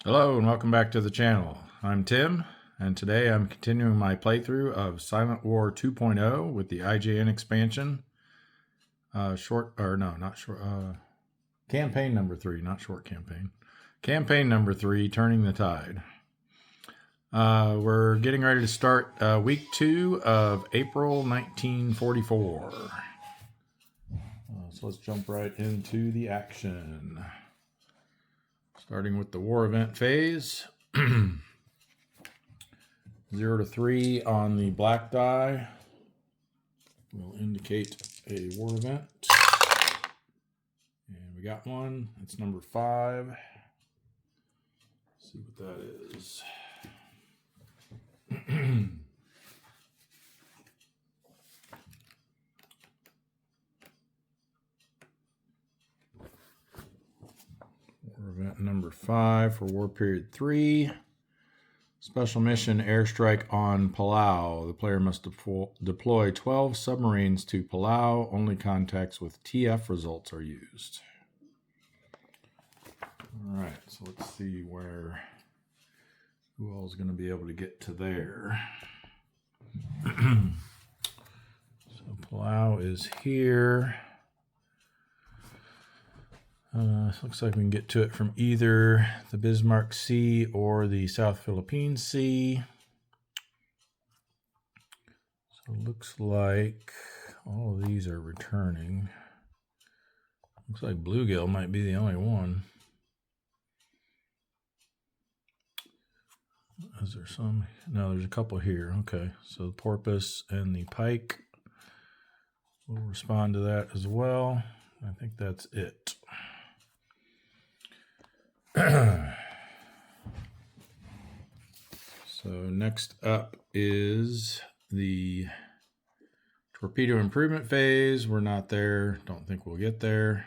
Hello and welcome back to the channel. I'm Tim, and today I'm continuing my playthrough of Silent War 2.0 with the IJN expansion. Campaign number 3, not short campaign. Campaign number 3, Turning the Tide. We're getting ready to start week 2 of April 1944. So let's jump right into the action. Starting with the war event phase. 0 to 3 on the black die will indicate a war event. And we got one. It's number 5. Let's see what that is. War event number 5 for war period 3. Special mission airstrike on Palau. The player must deploy 12 submarines to Palau. Only contacts with TF results are used. All right, so let's see who all is going to be able to get to there. So Palau is here. Looks like we can get to it from either the Bismarck Sea or the South Philippine Sea. So it looks like all of these are returning. Looks like Bluegill might be the only one. Is there some? No, there's a couple here. Okay, so the Porpoise and the Pike will respond to that as well. I think that's it. So next up is the torpedo improvement phase. We're not there. Don't think we'll get there.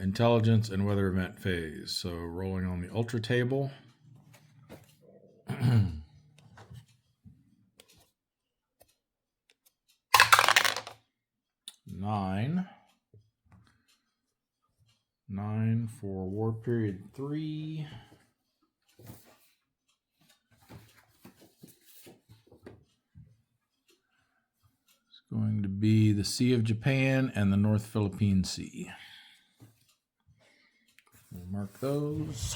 Intelligence and weather event phase. So rolling on the ultra table. 9. 9 for war period 3. It's going to be the Sea of Japan and the North Philippine Sea. We'll mark those.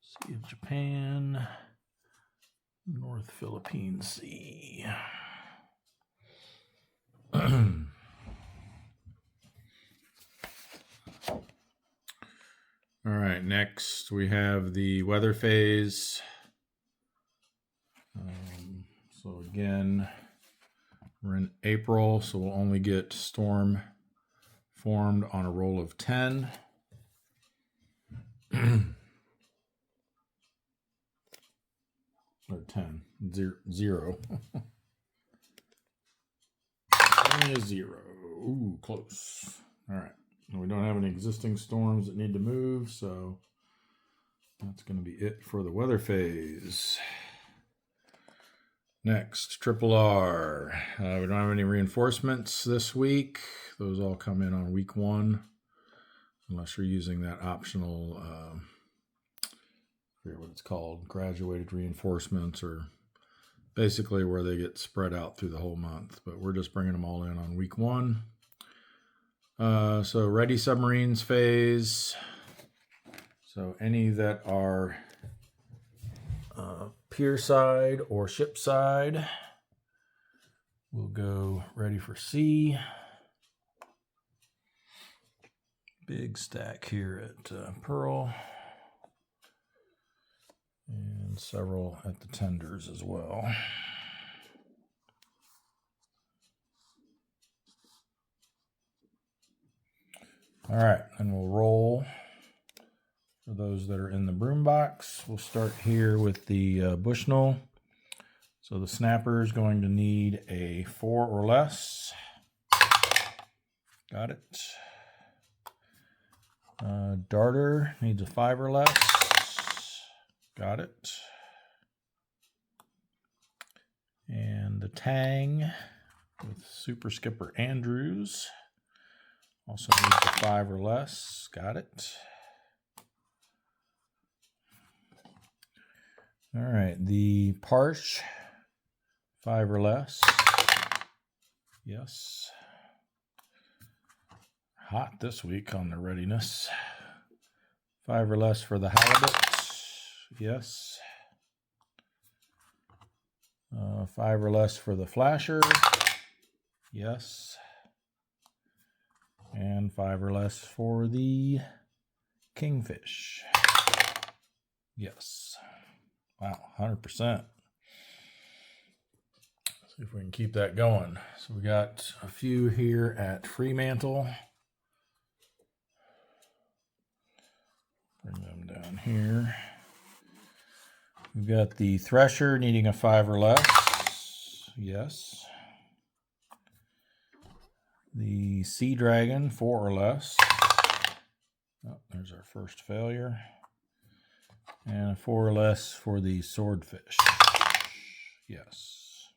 Sea of Japan, North Philippine Sea. All right, next we have the weather phase. So again, we're in April, so we'll only get storm formed on a roll of 10. Or 10. 0. Only a 0. Ooh, close. All right. We don't have any existing storms that need to move, so that's going to be it for the weather phase. Next, Triple R. We don't have any reinforcements this week. Those all come in on week 1, unless you're using that optional, I forget what it's called, graduated reinforcements, or basically where they get spread out through the whole month. But we're just bringing them all in on week 1. So ready submarines phase. So any that are pier side or ship side will go ready for sea. Big stack here at Pearl. And several at the tenders as well. All right, and we'll roll for those that are in the broom box. We'll start here with the Bushnell. So the snapper is going to need a 4 or less. Got it. Darter needs a 5 or less. Got it. And the Tang with Super Skipper Andrews also needs a 5 or less. Got it. All right, the Parch, 5 or less. Yes. Hot this week on the readiness. 5 or less for the halibut. Yes. 5 or less for the flasher. Yes. And 5 or less for the kingfish. Yes. Wow, 100%. See if we can keep that going. So we got a few here at Fremantle. Bring them down here. We've got the Thresher needing a 5 or less. Yes. The Sea Dragon, 4 or less. Oh, there's our first failure. And a 4 or less for the Swordfish. Yes.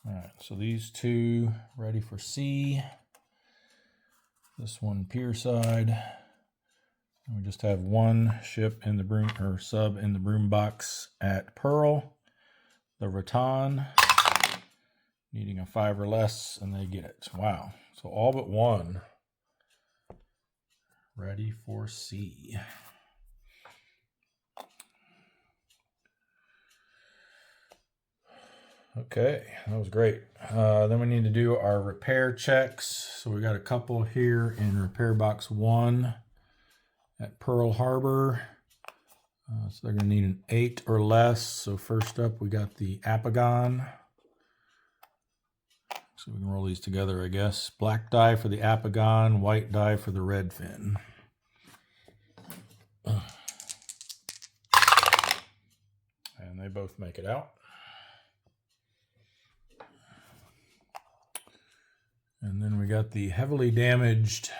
All right, so these two ready for sea. This one pier side. And we just have one ship in the broom, or sub in the broom box at Pearl. The Rattan needing a 5 or less, and they get it. Wow. So all but one ready for sea. Okay, that was great. Then we need to do our repair checks. So we got a couple here in repair box 1 at Pearl Harbor. So they're going to need an 8 or less. So first up, we got the Apagon. So we can roll these together, I guess. Black die for the Apagon, white die for the Redfin. And they both make it out. And then we got the heavily damaged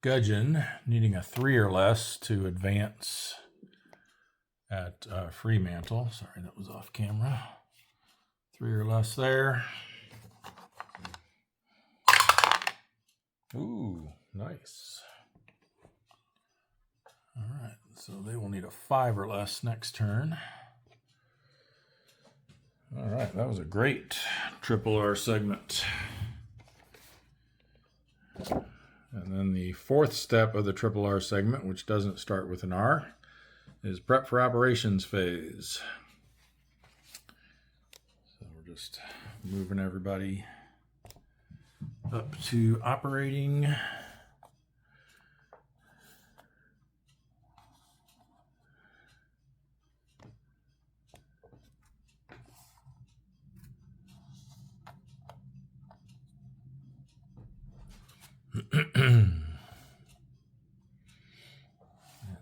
Gudgeon needing a 3 or less to advance at Fremantle. Sorry, that was off camera. 3 or less there. Ooh, nice. All right, so they will need a 5 or less next turn. All right, that was a great triple R segment. And then the fourth step of the triple R segment, which doesn't start with an R, is prep for operations phase. So we're just moving everybody up to operating.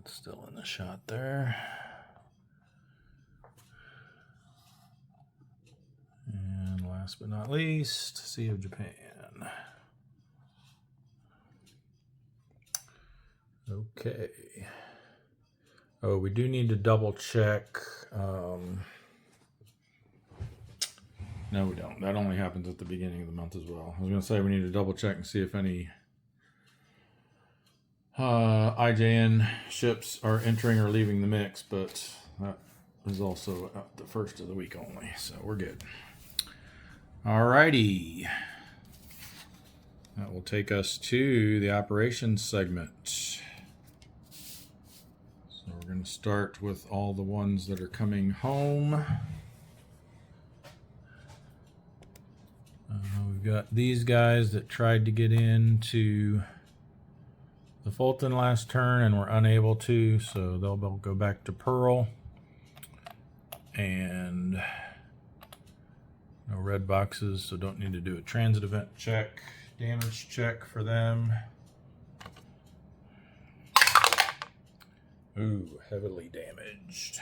It's still in the shot there. And last but not least, Sea of Japan. Okay. Oh, we do need to double check. No, we don't. That only happens at the beginning of the month as well. I was going to say we need to double check and see if any IJN ships are entering or leaving the mix, but that is also at the first of the week only, so we're good. Alrighty. That will take us to the operations segment. So we're going to start with all the ones that are coming home. We've got these guys that tried to get into the Fulton last turn and were unable to, so they'll go back to Pearl. And no red boxes, so don't need to do a transit event check, damage check for them. Ooh, heavily damaged.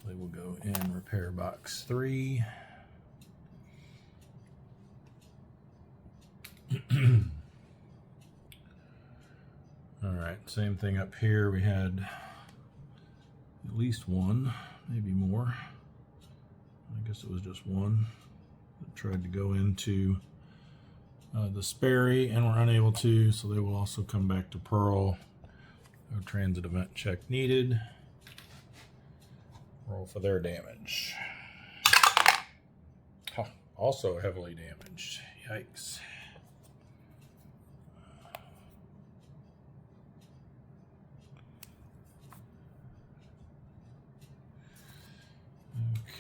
They will go in repair box 3. All right, same thing up here. We had at least one, maybe more. I guess it was just one that tried to go into the Sperry and were unable to, so they will also come back to Pearl. No transit event check needed. Roll for their damage. Huh, also heavily damaged. Yikes.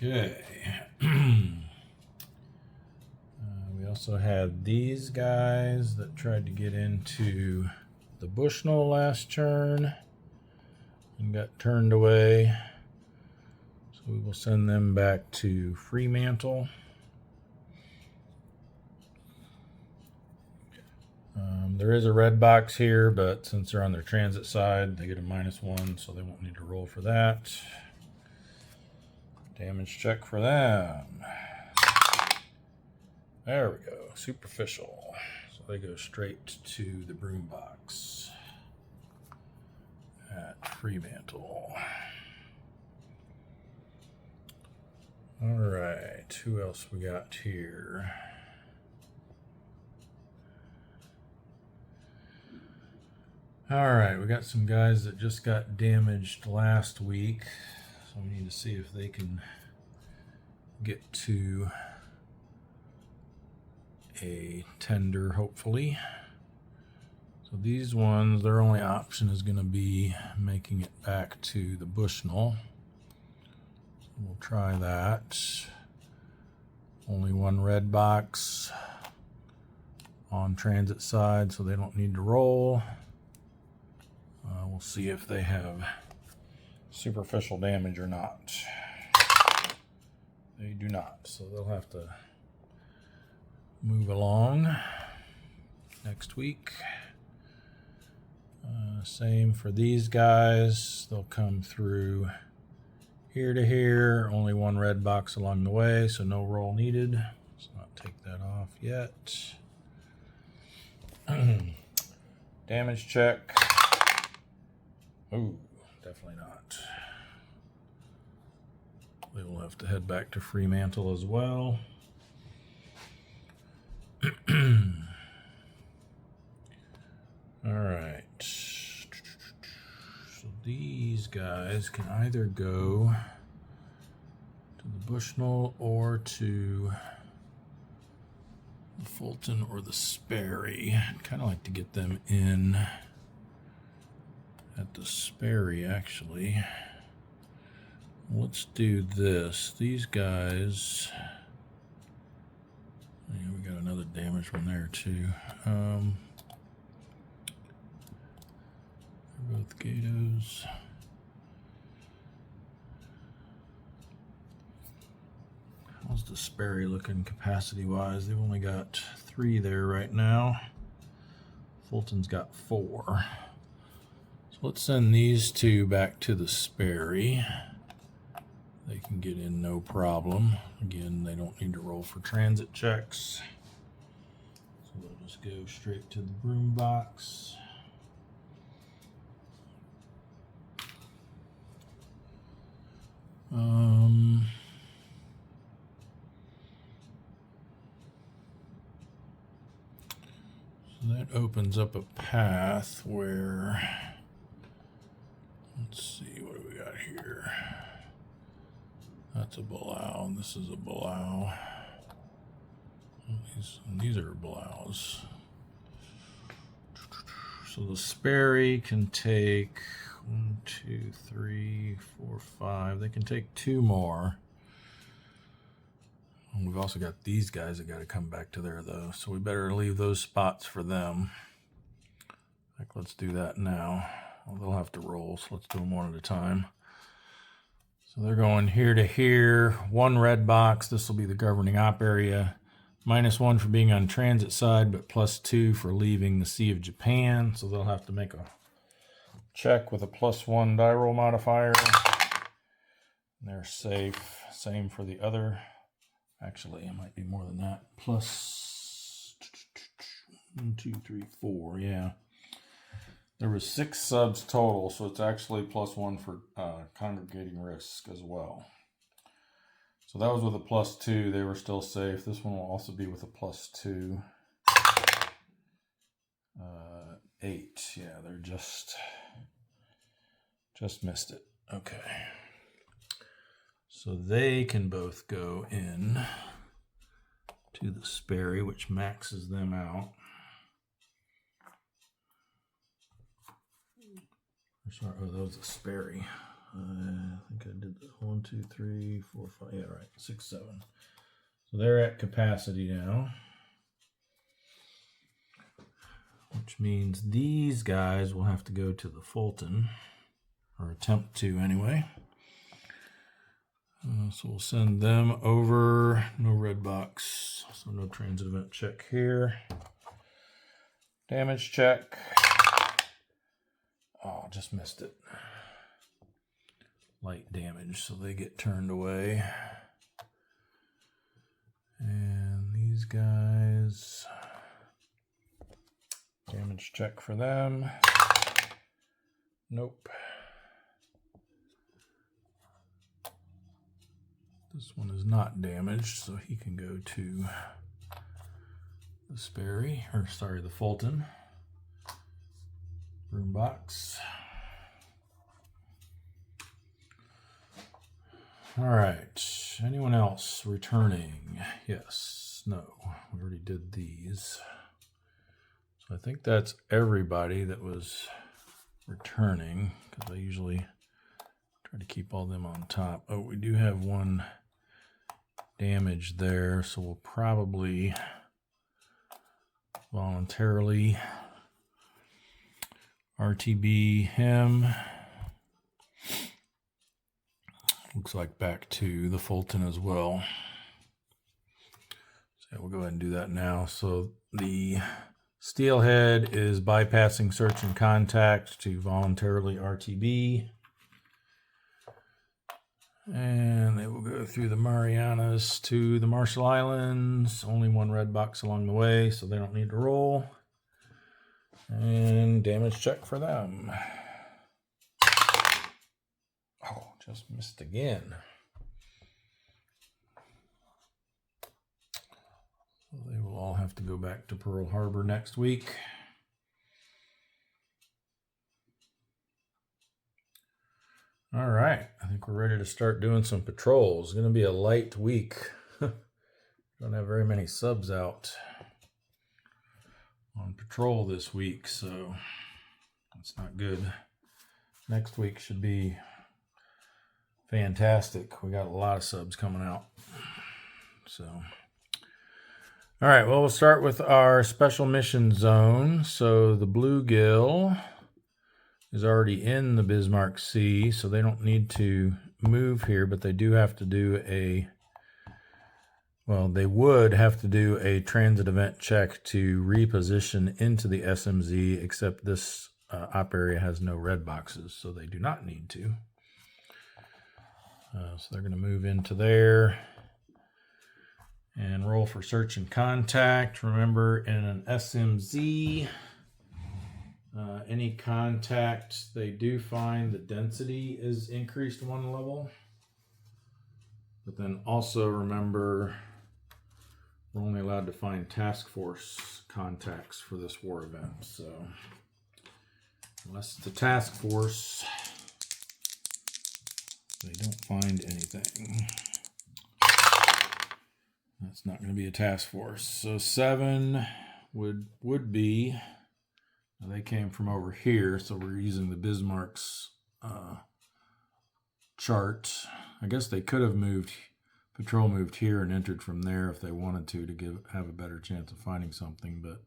Okay. We also had these guys that tried to get into the Bushnell last turn and got turned away. So we will send them back to Fremantle. There is a red box here, but since they're on their transit side, they get a -1, so they won't need to roll for that. Damage check for them. There we go. Superficial. So they go straight to the broom box at Fremantle. All right. Who else we got here? All right. We got some guys that just got damaged last week. So we need to see if they can get to a tender, hopefully. So these ones, their only option is going to be making it back to the Bushnell. So we'll try that. Only one red box on transit side, so they don't need to roll. We'll see if they have superficial damage or not. They do not, so they'll have to move along next week. Same for these guys. They'll come through here to here. Only one red box along the way, so no roll needed. Let's not take that off yet. Damage check. Ooh, definitely not. They will have to head back to Fremantle as well. All right. So these guys can either go to the Bushnell or to the Fulton or the Sperry. I'd kind of like to get them in at the Sperry, actually. Let's do this. These guys... Yeah, we got another damage one there, too. They're both Gatos. How's the Sperry looking capacity-wise? They've only got 3 there right now. Fulton's got 4. So let's send these 2 back to the Sperry. They can get in no problem. Again, they don't need to roll for transit checks. So they'll just go straight to the broom box. So that opens up a path where, let's see, what do we got here? That's a Balau. This is a Balau. These are Balaus. So the Sperry can take 1, 2, 3, 4, 5. They can take 2 more. And we've also got these guys that got to come back to there, though. So we better leave those spots for them. Like, let's do that now. Well, they'll have to roll, so let's do them one at a time. So they're going here to here. 1 red box. This will be the governing op area. -1 for being on transit side, but +2 for leaving the Sea of Japan. So they'll have to make a check with a +1 die roll modifier. And they're safe. Same for the other. Actually, it might be more than that. Plus 1, 2, 3, 4. Yeah. There was 6 subs total, so it's actually +1 for congregating risk as well. So that was with a +2. They were still safe. This one will also be with a +2. 8. Yeah, they're just missed it. Okay. So they can both go in to the Sperry, which maxes them out. Sorry, oh, that was a Sperry. I think I did the 1, 2, 3, 4, 5. Yeah, right. 6, 7. So they're at capacity now, which means these guys will have to go to the Fulton, or attempt to anyway. So we'll send them over. No red box, so no transit event check here. Damage check. Oh, just missed it. Light damage, so they get turned away. And these guys, damage check for them. Nope. This one is not damaged, so he can go to the Sperry, or sorry, the Fulton. Room box. All right. Anyone else returning? Yes. No. We already did these. So I think that's everybody that was returning, because I usually try to keep all them on top. Oh, we do have one damage there, so we'll probably voluntarily RTB him. Looks like back to the Fulton as well. So we'll go ahead and do that now. So the Steelhead is bypassing search and contact to voluntarily RTB. And they will go through the Marianas to the Marshall Islands. Only one red box along the way, so they don't need to roll. And damage check for them. Oh, just missed again. So they will all have to go back to Pearl Harbor next week. All right, I think we're ready to start doing some patrols. It's going to be a light week. Don't have very many subs out on patrol this week, so that's not good. Next week should be fantastic. We got a lot of subs coming out. So, all right, well, we'll start with our special mission zone. So the bluegill is already in the Bismarck Sea, so they don't need to move here, but they do have to do they would have to do a transit event check to reposition into the SMZ, except this op area has no red boxes, so they do not need to. So they're going to move into there and roll for search and contact. Remember, in an SMZ, any contact they do find, the density is increased 1 level. But then also remember, we're only allowed to find task force contacts for this war event. So unless it's a task force, they don't find anything. That's not going to be a task force. So 7 would be, they came from over here, so we're using the Bismarck's chart. I guess they could have moved here and entered from there if they wanted to have a better chance of finding something, but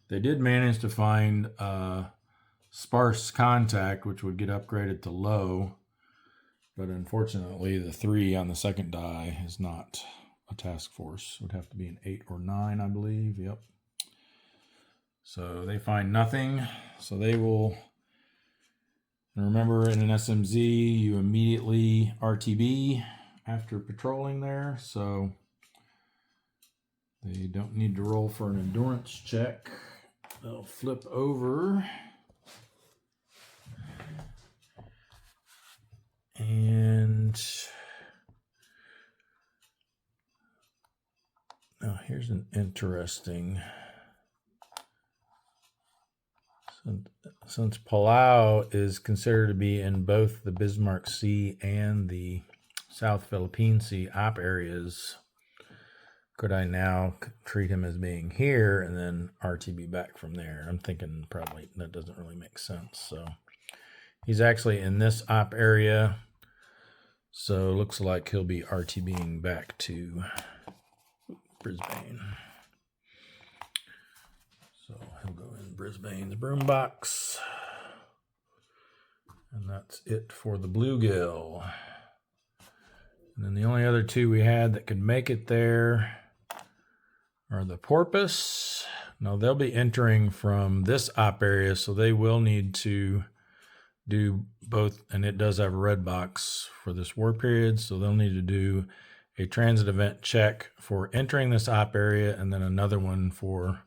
they did manage to find sparse contact, which would get upgraded to low, but unfortunately the 3 on the second die is not a task force. It would have to be an 8 or 9, I believe. Yep. So they find nothing, so they will. And remember, in an SMZ, you immediately RTB after patrolling there, so they don't need to roll for an endurance check. They'll flip over. And now here's an interesting. Since Palau is considered to be in both the Bismarck Sea and the South Philippine Sea op areas, could I now treat him as being here and then RTB back from there? I'm thinking probably that doesn't really make sense. So he's actually in this op area. So it looks like he'll be RTBing back to Brisbane. So he'll go in Brisbane's broom box. And that's it for the bluegill. And then the only other two we had that could make it there are the porpoise. Now they'll be entering from this op area, so they will need to do both, and it does have a red box for this war period, so they'll need to do a transit event check for entering this op area and then another one for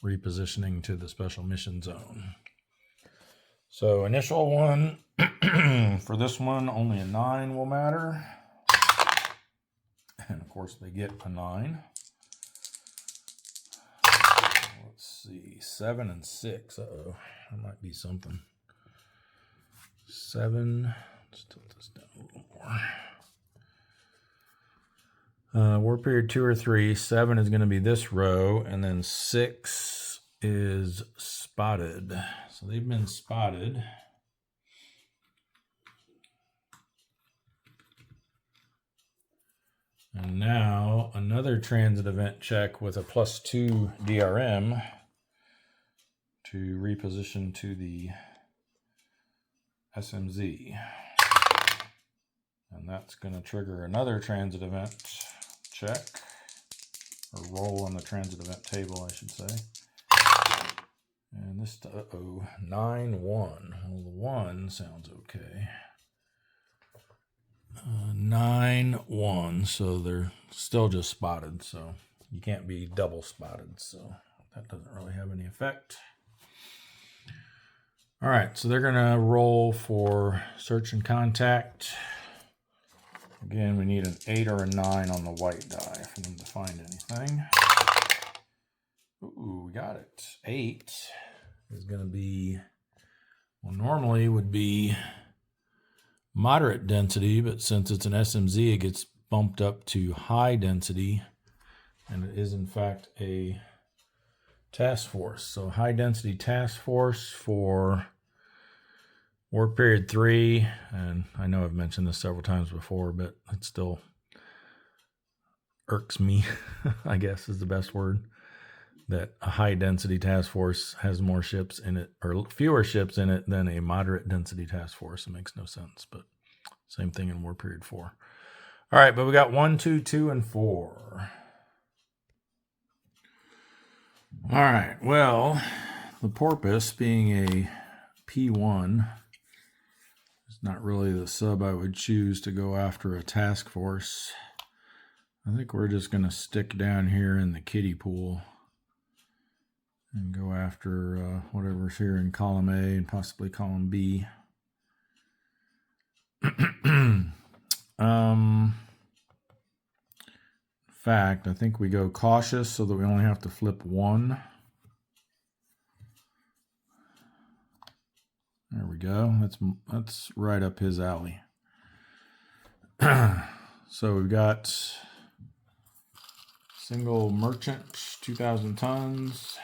repositioning to the special mission zone. So initial one, for this one, only a 9 will matter. And of course they get a 9. Let's see, 7 and 6. Uh-oh, that might be something. 7, let's tilt this down a little more. War period 2 or 3, 7 is going to be this row, and then 6 is spotted. So they've been spotted. And now another transit event check with a +2 DRM to reposition to the SMZ. And that's going to trigger another transit event check, or roll on the transit event table, I should say. And this, 9-1. Well, the 1 sounds okay. 9-1, so they're still just spotted, so you can't be double spotted, so that doesn't really have any effect. All right, so they're gonna roll for search and contact. Again, we need an 8 or a 9 on the white die for them to find anything. Ooh, we got it. 8 is gonna be, well, normally would be moderate density, but since it's an SMZ, it gets bumped up to high density, and it is in fact a task force. So high density task force for war period 3, and I know I've mentioned this several times before, but it still irks me, I guess is the best word, that a high density task force has more ships in it, or fewer ships in it, than a moderate density task force. It makes no sense, but same thing in war period 4. All right, but we got 1, 2, 2, and 4. All right, well, the porpoise being a P1 is not really the sub I would choose to go after a task force. I think we're just going to stick down here in the kiddie pool and go after whatever's here in column A and possibly column B. In fact, I think we go cautious so that we only have to flip 1. There we go. That's right up his alley. So we've got single merchant, 2,000 tons.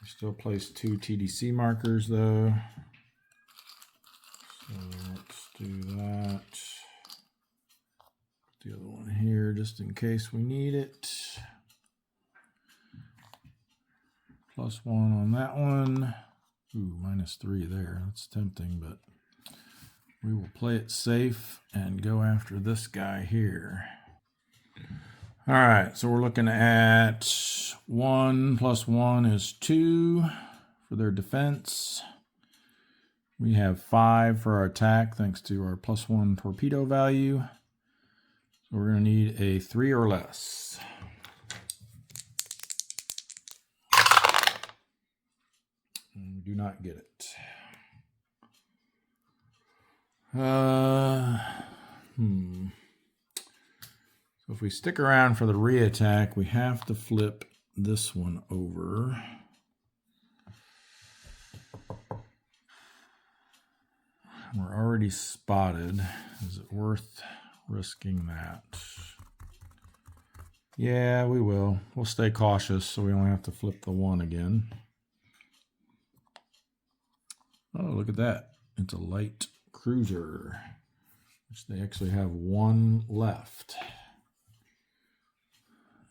We still place 2 TDC markers though. So let's do that. The other one here just in case we need it. +1 on that one. Ooh, -3 there. That's tempting, but we will play it safe and go after this guy here. All right, so we're looking at 1 + 1 is 2 for their defense. We have 5 for our attack thanks to our +1 torpedo value. So we're going to need a 3 or less. And we do not get it. So if we stick around for the re-attack, we have to flip this one over. We're already spotted. Is it worth risking that? Yeah, we will. We'll stay cautious so we only have to flip the 1 again. Oh, look at that. It's a light cruiser, which they actually have 1 left.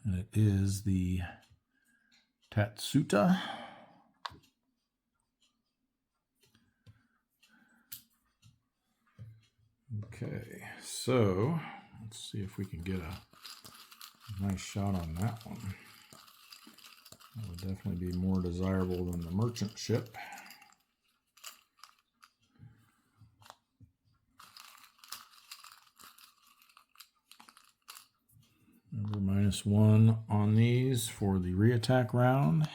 And it is the Tatsuta. Okay, so let's see if we can get a nice shot on that one. That would definitely be more desirable than the merchant ship. Remember, -1 on these for the reattack round.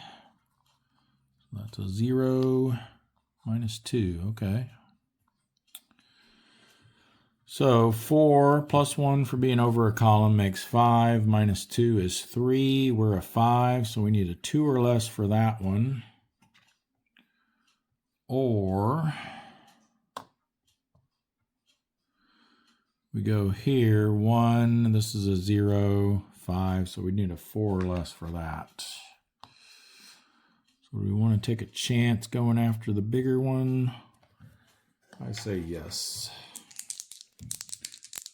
So that's a 0, -2, okay. So 4 plus 1 for being over a column makes 5, -2 is 3. We're a 5, so we need a 2 or less for that one. Or we go here, 1, this is a 0, 5, so we need a 4 or less for that. So do we want to take a chance going after the bigger one? I say yes.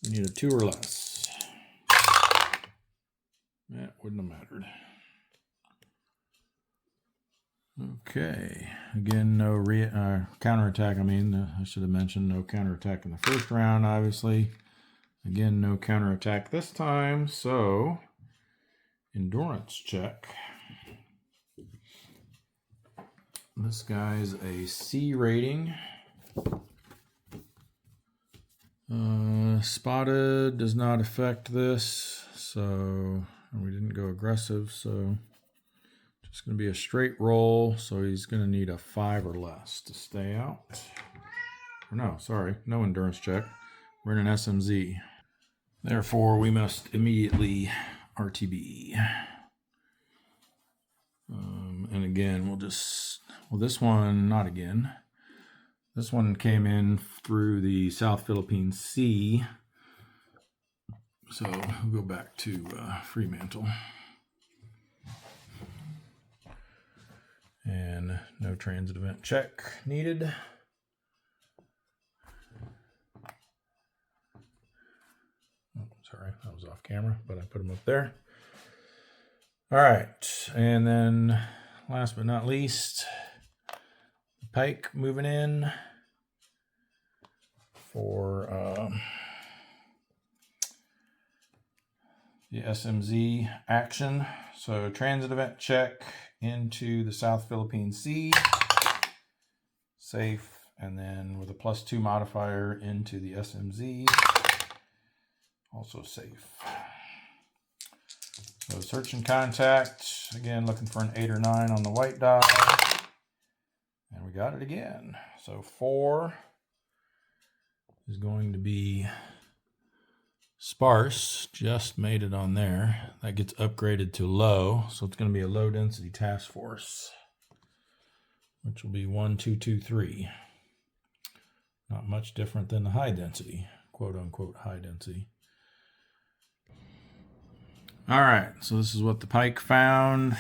We need a 2 or less. That wouldn't have mattered. Okay, again, no counterattack. I should have mentioned no counterattack in the first round, obviously. Again, no counterattack this time, so endurance check. This guy's a C rating. Spotted does not affect this, so we didn't go aggressive, so just going to be a straight roll, so he's going to need a 5 or less to stay out. Or no, sorry, no endurance check. We're in an SMZ. Therefore, we must immediately RTB. And again, this one, not again. This one came in through the South Philippine Sea. So we'll go back to Fremantle. And no transit event check needed. Oh, sorry, that was off camera, but I put them up there. All right, and then last but not least, the Pike moving in for the SMZ action. So transit event check into the South Philippine Sea, safe, and then with a +2 modifier into the SMZ, also safe. So search and contact, again looking for an 8 or 9 on the white die, and we got it again. So 4 is going to be sparse, just made it on there. That gets upgraded to low, so it's going to be a low density task force, which will be 1, 2, 2, 3. Not much different than the high density, quote unquote high density. All right, so this is what the Pike found.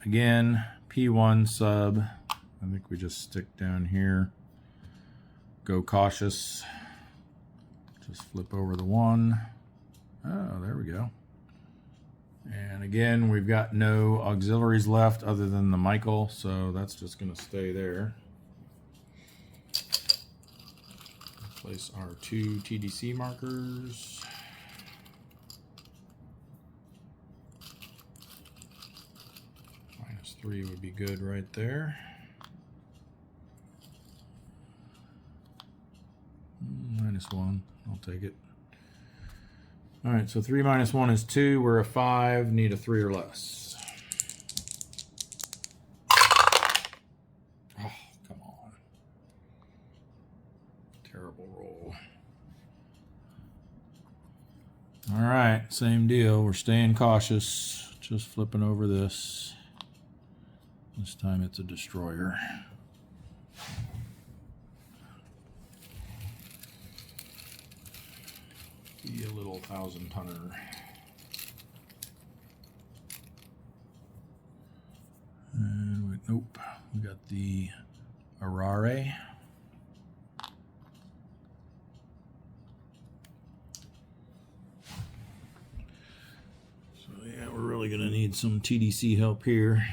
Again, P1 sub. I think we just stick down here. Go cautious. Just flip over the 1. Oh, there we go. And again, we've got no auxiliaries left other than the Michael, so that's just going to stay there. Place our 2 TDC markers. -3 would be good right there. -1, I'll take it. All right, so 3 minus 1 is 2. We're a 5, need a 3 or less. Oh, come on. Terrible roll. All right, same deal. We're staying cautious. Just flipping over this. This time it's a destroyer. Be a little 1,000-tonner. And nope, we got the Arare. So yeah, we're really gonna need some TDC help here.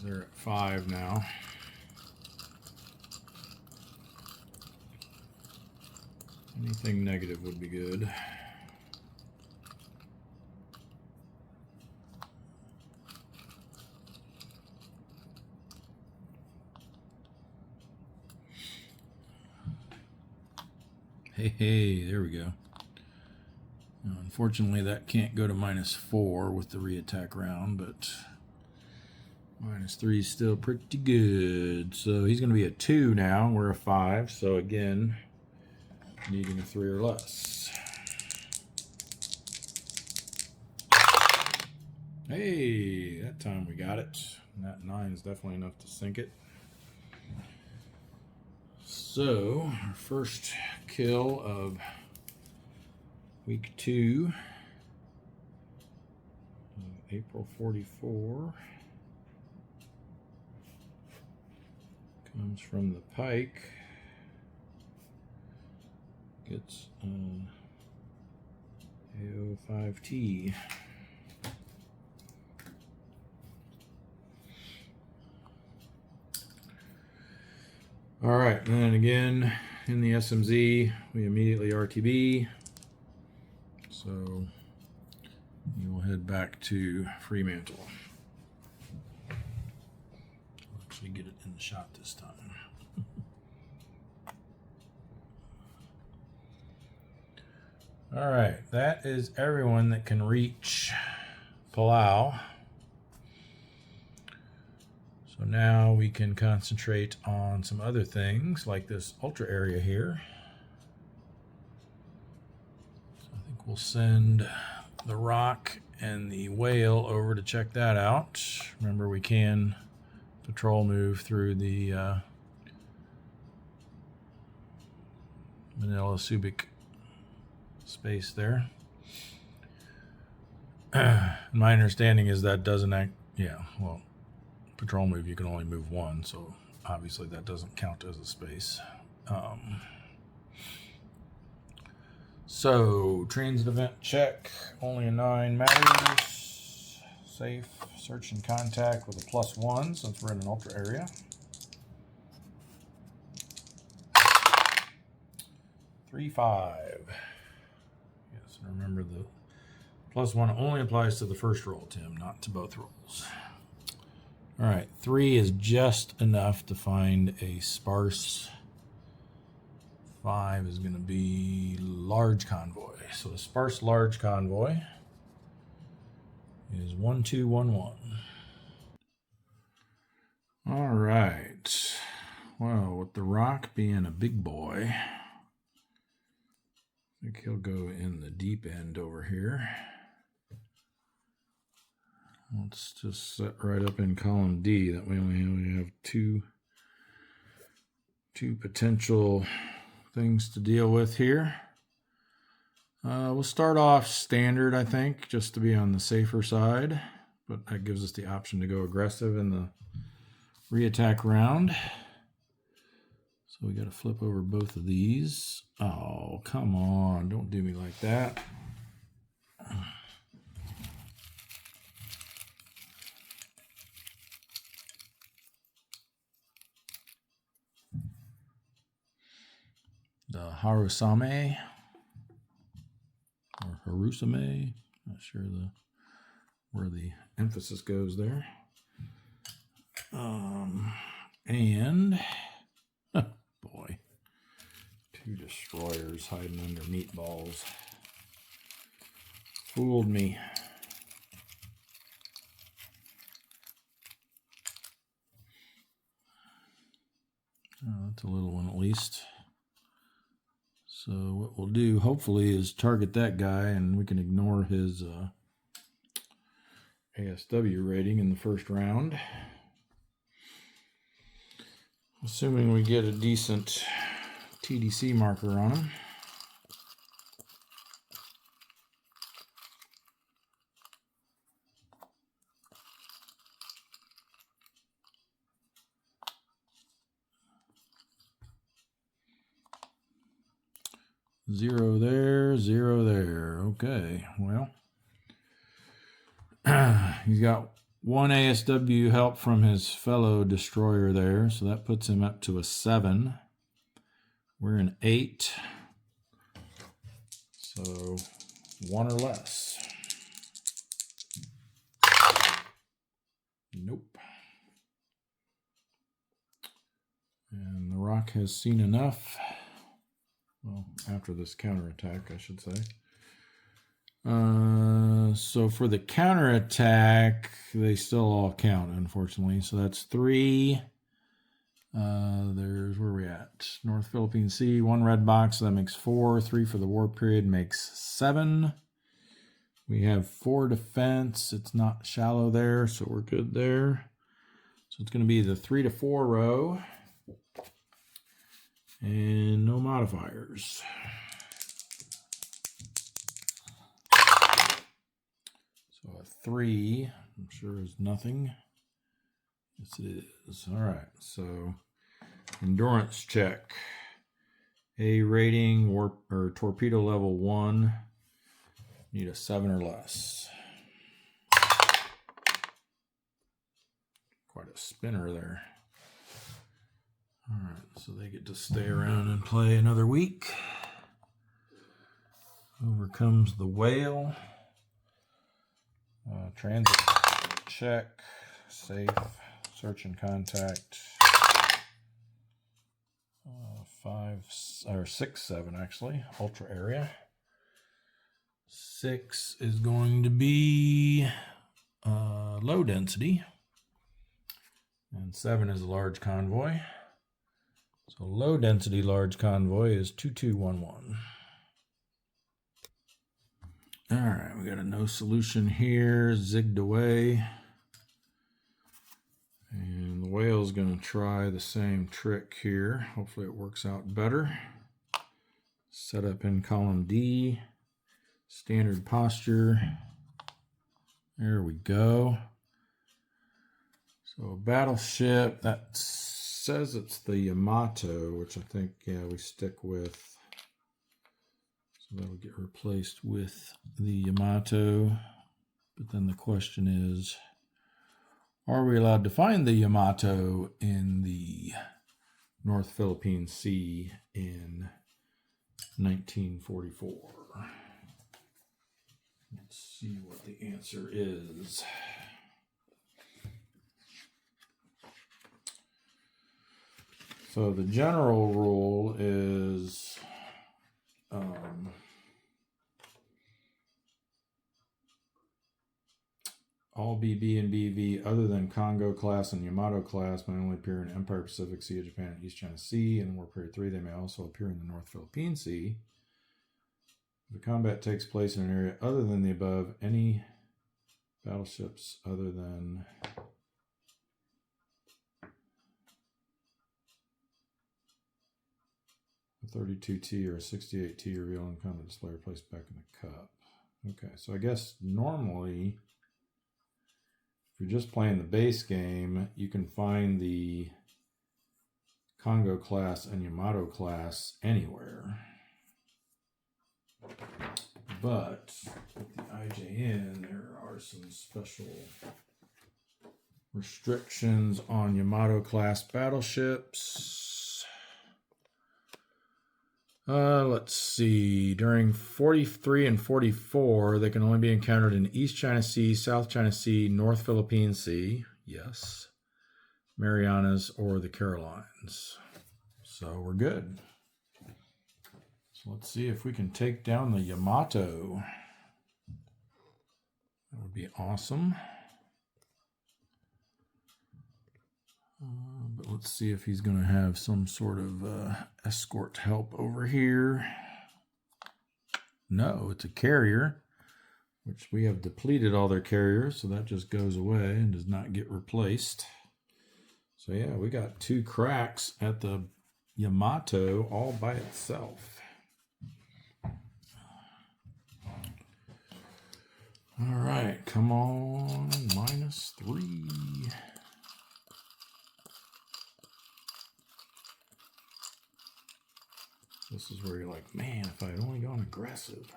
They're at 5 now. Anything negative would be good. Hey, there we go. Now, unfortunately, that can't go to -4 with the reattack round, but -3 is still pretty good. So he's going to be a 2 now. We're a 5. So again, needing a 3 or less. Hey, that time we got it. And that 9 is definitely enough to sink it. So, our first kill of week 2 of April 44 comes from the pike. Gets AO5T. All right, and then again in the SMZ, we immediately RTB. So you will head back to Fremantle. I'll actually get it in the shot this time. All right, that is everyone that can reach Palau. So now we can concentrate on some other things like this ultra area here. So I think we'll send the rock and the whale over to check that out. Remember, we can patrol move through the Manila Subic space there. My understanding is that doesn't act, yeah, well, patrol move, you can only move 1, so obviously that doesn't count as a space. So, transit event check, only a 9 matters. Safe, search and contact with a +1 since we're in an ultra area. 3-5. Yes, and remember the +1 only applies to the first roll, Tim, not to both rolls. All right, 3 is just enough to find a sparse. 5 is going to be large convoy. So the sparse large convoy is 1211. All right. Well, with the rock being a big boy, I think he'll go in the deep end over here. Let's just set right up in column D. That way we only have two potential things to deal with here. We'll start off standard, I think, just to be on the safer side. But that gives us the option to go aggressive in the reattack round. So we got to flip over both of these. Oh, come on. Don't do me like that. The Harusame or Harusame, not sure where the emphasis goes there. And boy, 2 destroyers hiding under meatballs. Fooled me. Oh, that's a little one at least. So what we'll do, hopefully, is target that guy, and we can ignore his ASW rating in the first round. Assuming we get a decent TDC marker on them. Zero there, zero there. Okay, well, he's got one ASW help from his fellow destroyer there, so that puts him up to a 7. We're an 8, so 1 or less. Nope. And the rock has seen enough. Well, after this counterattack, I should say. So for the counterattack, they still all count, unfortunately. So that's 3. There's where we at? North Philippine Sea, 1 red box, so that makes 4. 3 for the war period makes 7. We have 4 defense. It's not shallow there, so we're good there. So it's going to be the 3 to 4 row. And no modifiers. So a 3, I'm sure is nothing. Yes, it is. All right, so endurance check. A rating, warp or torpedo level 1. Need a 7 or less. Quite a spinner there. All right, so they get to stay around and play another week. Over comes the whale. Transit check, safe, search and contact. 6, 7 actually, ultra area. 6 is going to be low density, and 7 is a large convoy. So low density large convoy is 2211. All right, we got a no solution here, zigged away. And the whale's going to try the same trick here. Hopefully it works out better. Set up in column D, standard posture. There we go. So battleship, that says it's the Yamato, which I think, yeah, we stick with. So that'll get replaced with the Yamato. But then the question is, are we allowed to find the Yamato in the North Philippine Sea in 1944? Let's see what the answer is. So the general rule is all BB and BV other than Congo class and Yamato class may only appear in Empire Pacific Sea of Japan and East China Sea. In War Period 3, they may also appear in the North Philippine Sea. If the combat takes place in an area other than the above, any battleships other than a 32T or a 68T revealed in combat display are placed back in the cup. Okay, so I guess normally, if you're just playing the base game, you can find the Congo class and Yamato class anywhere. But with the IJN, there are some special restrictions on Yamato class battleships. Let's see. During 43 and 44, they can only be encountered in East China Sea, South China Sea, North Philippine Sea, yes, Marianas, or the Carolines. So we're good. So let's see if we can take down the Yamato. That would be awesome. But let's see if he's going to have some sort of escort help over here. No, it's a carrier, which we have depleted all their carriers, so that just goes away and does not get replaced. So yeah, we got 2 cracks at the Yamato all by itself. All right, come on, -3. This is where you're like, man, if I had only gone aggressive.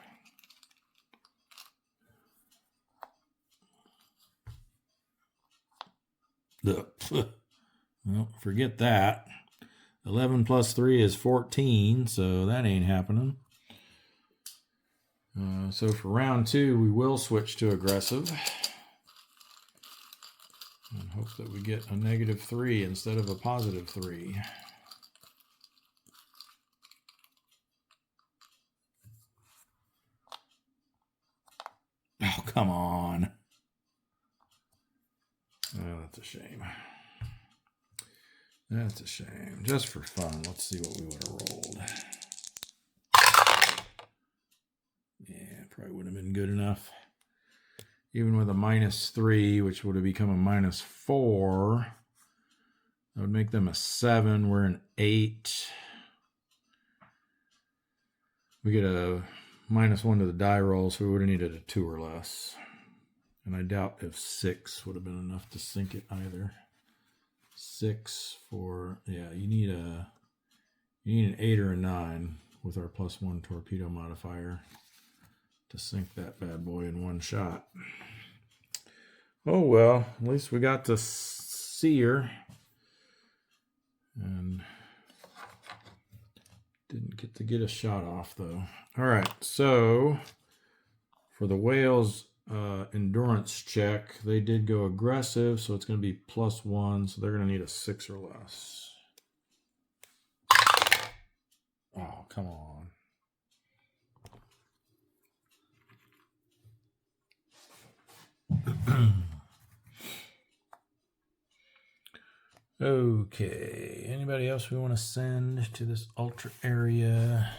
Well, forget that. 11 plus 3 is 14, so that ain't happening. So for round 2, we will switch to aggressive. And hope that we get a -3 instead of a +3. Oh, come on. Oh, that's a shame. That's a shame. Just for fun, let's see what we would have rolled. Yeah, probably wouldn't have been good enough. Even with a -3, which would have become a -4, that would make them a 7. We're an 8. We get a -1 to the die roll, so we would have needed a 2 or less. And I doubt if 6 would have been enough to sink it either. 6 for, yeah, you need an 8 or a 9 with our +1 torpedo modifier to sink that bad boy in one shot. Oh well, at least we got to see her. And didn't get to get a shot off though. All right, so for the whales endurance check, they did go aggressive, so it's going to be +1, so they're going to need a 6 or less. Oh, come on. Okay, anybody else we want to send to this ultra area?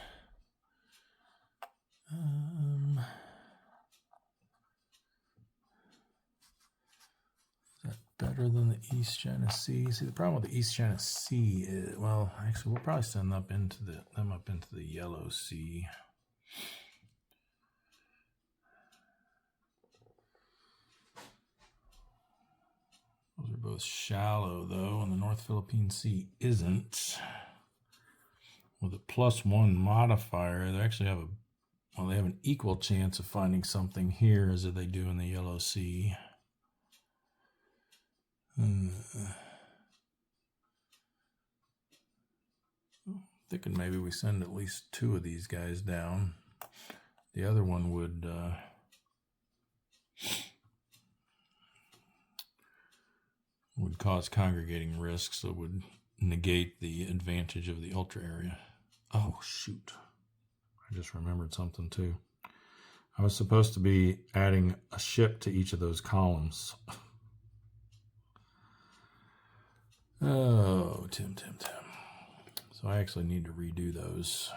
Is that better than the East China Sea? See, the problem with the East China Sea is, well, actually, we'll probably send them up into the Yellow Sea. Those are both shallow, though, and the North Philippine Sea isn't. With a +1 modifier, they actually have they have an equal chance of finding something here as they do in the Yellow Sea. Thinking maybe we send at least 2 of these guys down. The other one would cause congregating risks, so it would negate the advantage of the ultra area. Oh, shoot. I just remembered something, too. I was supposed to be adding a ship to each of those columns. Oh, Tim. So I actually need to redo those.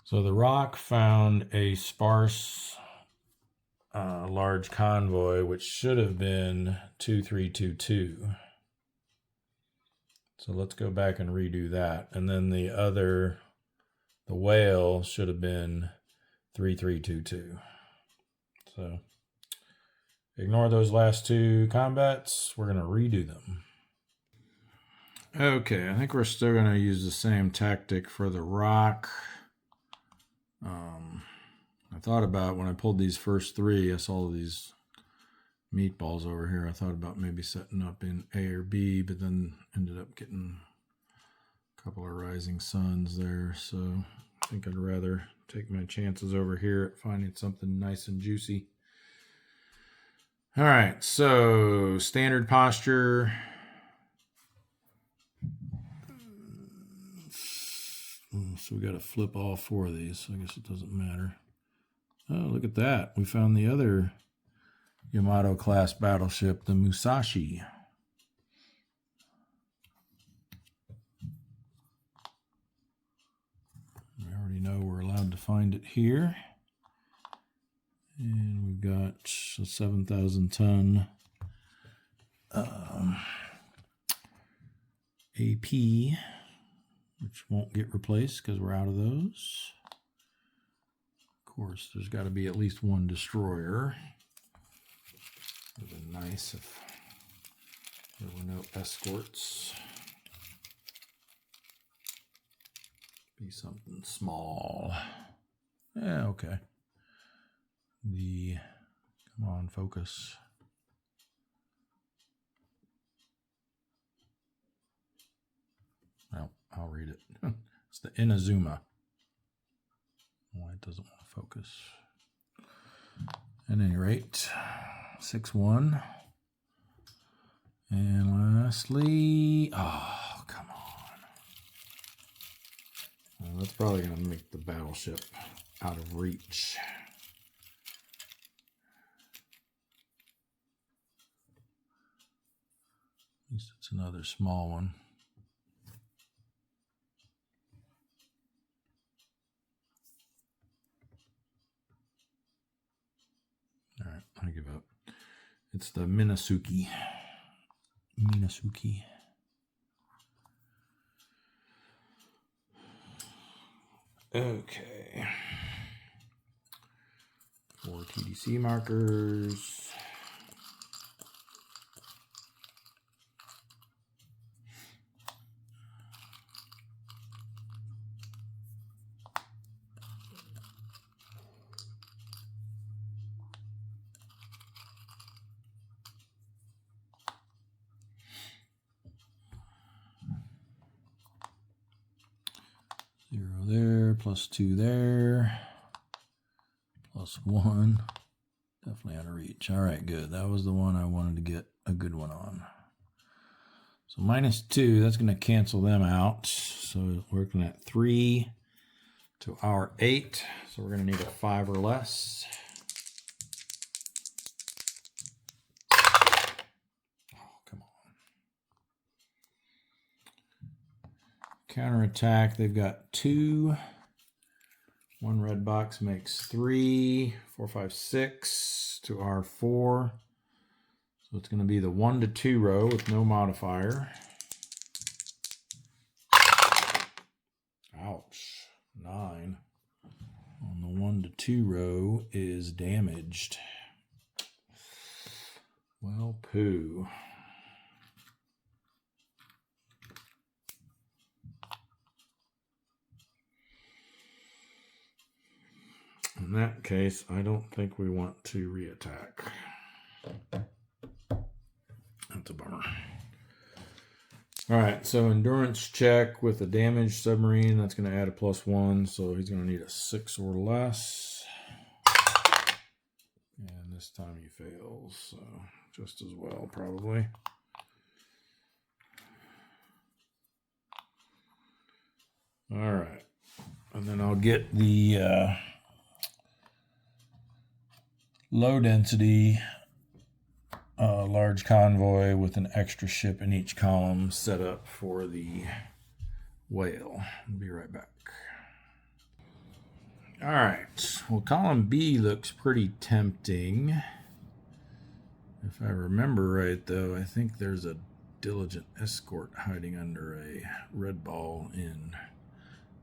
So the Rock found a sparse large convoy, which should have been 2322. So let's go back and redo that. And then the whale should have been 3322. So ignore those last 2 combats. We're going to redo them. Okay, I think we're still going to use the same tactic for the Rock. I thought about when I pulled these first 3, I saw these meatballs over here. I thought about maybe setting up in A or B, but then ended up getting a couple of rising suns there. So I think I'd rather take my chances over here at finding something nice and juicy. All right, so standard posture. So we got to flip all 4 of these. So I guess it doesn't matter. Oh, look at that. We found the other Yamato class battleship, the Musashi. We already know we're allowed to find it here. And we've got a 7,000 ton AP, which won't get replaced because we're out of those. Of course, there's got to be at least one destroyer. It would have been nice if there were no escorts. Be something small. Yeah, okay. Come on, focus. Well, I'll read it. It's the Inazuma. Why it doesn't want to focus. At any rate, 6-1. And lastly, oh, come on. Well, that's probably going to make the battleship out of reach. At least it's another small one. All right, I give up. It's the Minasuki. Okay. 4 TDC markers. There, +2 there, +1. Definitely out of reach. All right, good. That was the one I wanted to get a good one on. So -2, that's going to cancel them out. So we're looking at 3 to our 8. So we're going to need a 5 or less. Oh, come on. Counterattack, they've got 2. 1 red box makes 3, 4, 5, 6 to our 4. So it's going to be the 1 to 2 row with no modifier. Ouch. 9 on the 1 to 2 row is damaged. Well, poo. In that case, I don't think we want to reattack. That's a bummer. All right, so endurance check with a damaged submarine. That's going to add a +1, so he's going to need a 6 or less. And this time he fails, so just as well, probably. All right, and then I'll get the low density large convoy with an extra ship in each column set up for the whale. I'll be right back. All right, well, column B looks pretty tempting. If I remember right, though, I think there's a diligent escort hiding under a red ball in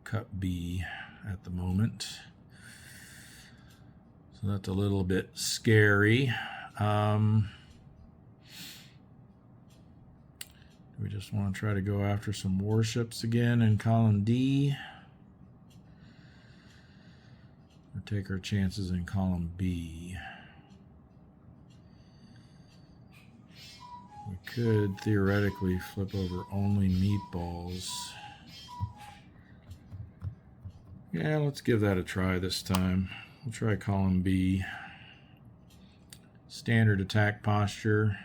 Cup B at the moment. So that's a little bit scary. We just want to try to go after some warships again in column D. Or take our chances in column B. We could theoretically flip over only meatballs. Yeah, let's give that a try this time. We'll try column B. Standard attack posture.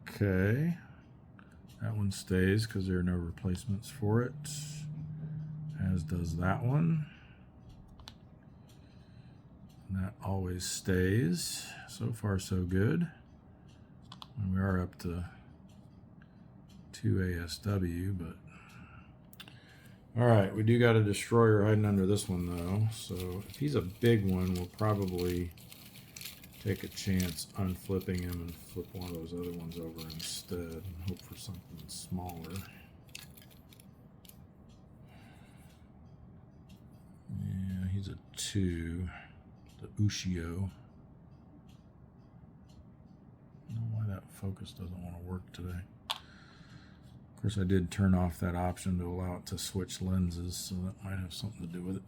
Okay. That one stays because there are no replacements for it. As does that one. And that always stays. So far, so good. And we are up to 2 ASW, but... Alright, we do got a destroyer hiding under this one, though. So if he's a big one, we'll probably take a chance unflipping him and flip one of those other ones over instead and hope for something smaller. Yeah, he's a 2. The Ushio. I don't know why that focus doesn't want to work today. Of course, I did turn off that option to allow it to switch lenses, so that might have something to do with it.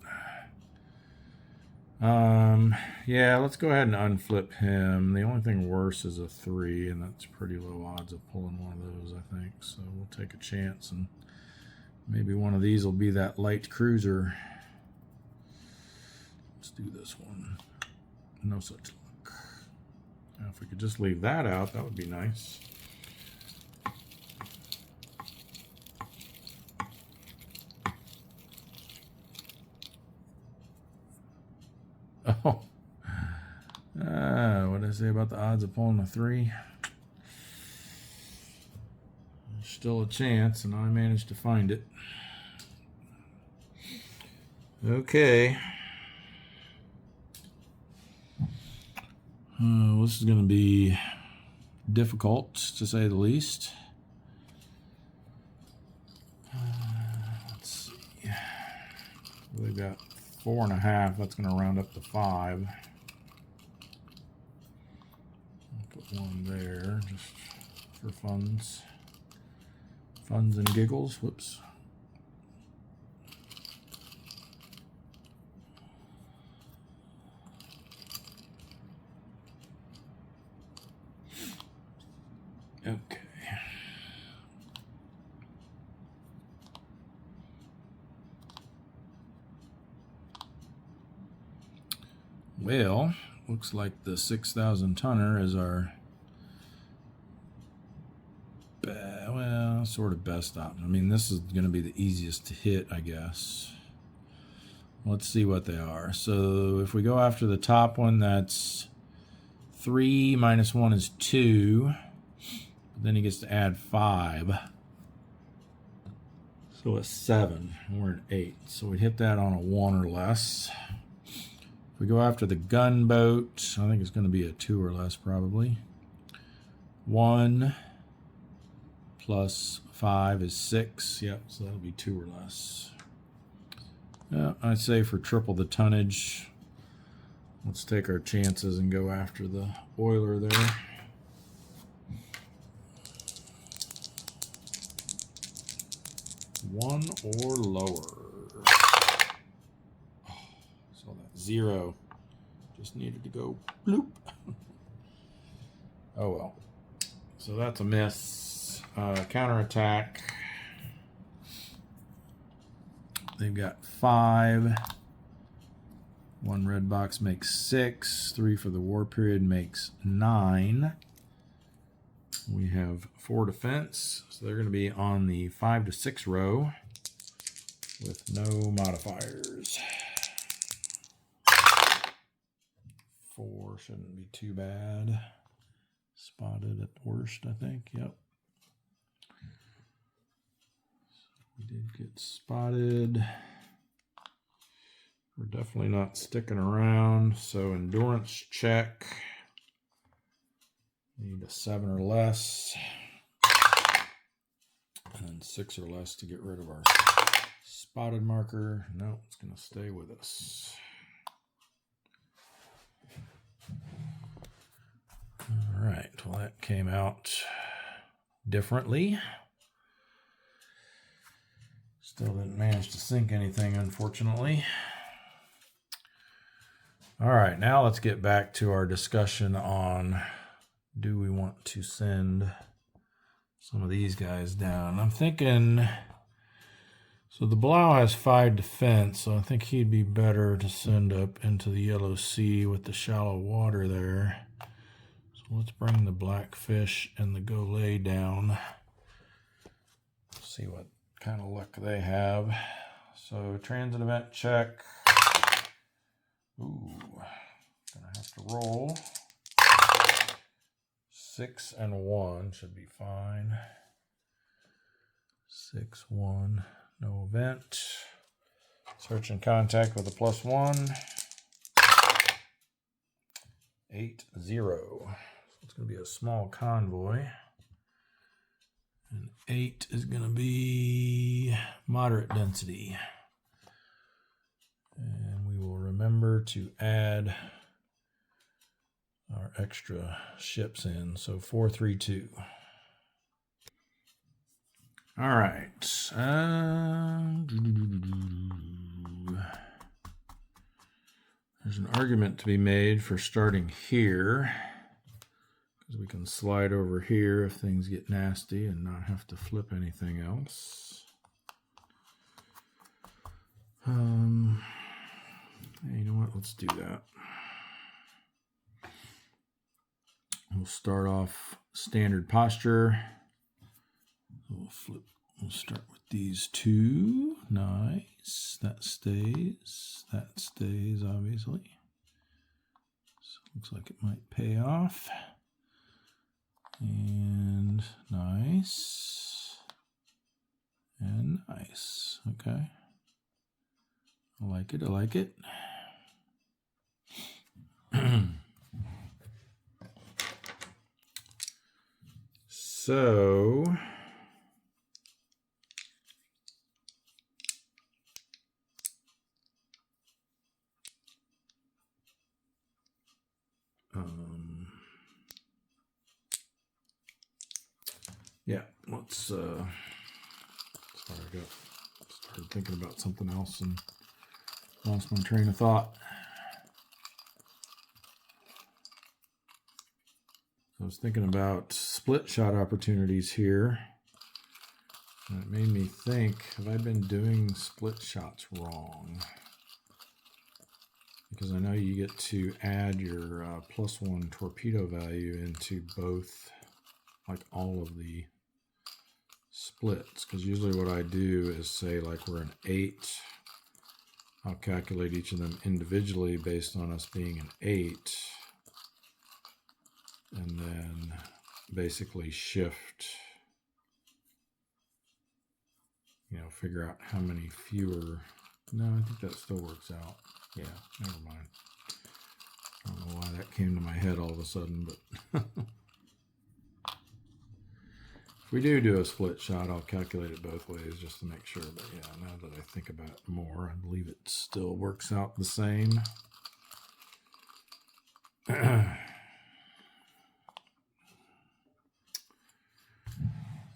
Yeah, let's go ahead and unflip him. The only thing worse is a 3, and that's pretty low odds of pulling one of those, I think. So we'll take a chance, and maybe one of these will be that light cruiser. Let's do this one. No such luck. Now, if we could just leave that out, that would be nice. Oh. What did I say about the odds of pulling a 3? There's still a chance, and I managed to find it. Okay. This is going to be difficult, to say the least. Let's see. We've got 4.5. That's going to round up to 5. I'll put one there just for funds. Funs and giggles. Whoops. Okay. Well, looks like the 6,000 tonner is our sort of best option. I mean, this is going to be the easiest to hit, I guess. Let's see what they are. So if we go after the top one, that's 3 minus 1 is 2. Then he gets to add 5. So a 7. We're an 8. So we hit that on a 1 or less. If we go after the gunboat, I think it's going to be a 2 or less probably. 1 plus 5 is 6. Yep, so that'll be 2 or less. I'd say for triple the tonnage, let's take our chances and go after the oiler there. One or lower. Oh, saw that 0. Just needed to go bloop. Oh well. So that's a miss. Counterattack. They've got 5. 1 red box makes 6. 3 for the war period makes 9. We have 4 defense, so they're going to be on the 5 to 6 row with no modifiers. 4 shouldn't be too bad. Spotted at worst, I think. Yep. We did get spotted. We're definitely not sticking around, so endurance check. Need a 7 or less. And then 6 or less to get rid of our spotted marker. No, it's going to stay with us. All right, well, that came out differently. Still didn't manage to sink anything, unfortunately. All right, now let's get back to our discussion on, do we want to send some of these guys down? I'm thinking, so the Blau has 5 defense, so I think he'd be better to send up into the Yellow Sea with the shallow water there. So let's bring the Blackfish and the Golay down. See what kind of luck they have. So transit event check. Ooh, gonna have to roll. 6 and 1 should be fine. 6, 1, no event. Search and contact with a +1. 8-0. So it's going to be a small convoy. And 8 is going to be moderate density. And we will remember to add our extra ships in. So 432. All right. There's an argument to be made for starting here, because we can slide over here if things get nasty and not have to flip anything else. Hey, you know what? Let's do that. We'll start off standard posture. We'll start with these two. Nice. That stays. That stays, obviously. So looks like it might pay off. And nice. And nice. Okay. I like it. I like it. So yeah, let's sorry, I started thinking about something else and lost my train of thought. I was thinking about split shot opportunities here. And it made me think, have I been doing split shots wrong? Because I know you get to add your +1 torpedo value into both, like all of the splits. Because usually what I do is say, like, we're an 8. I'll calculate each of them individually based on us being an 8. And then basically shift, figure out how many fewer. No, I think that still works out. Yeah, never mind. I don't know why that came to my head all of a sudden, but if we do a split shot, I'll calculate it both ways just to make sure. But yeah, now that I think about it more, I believe it still works out the same.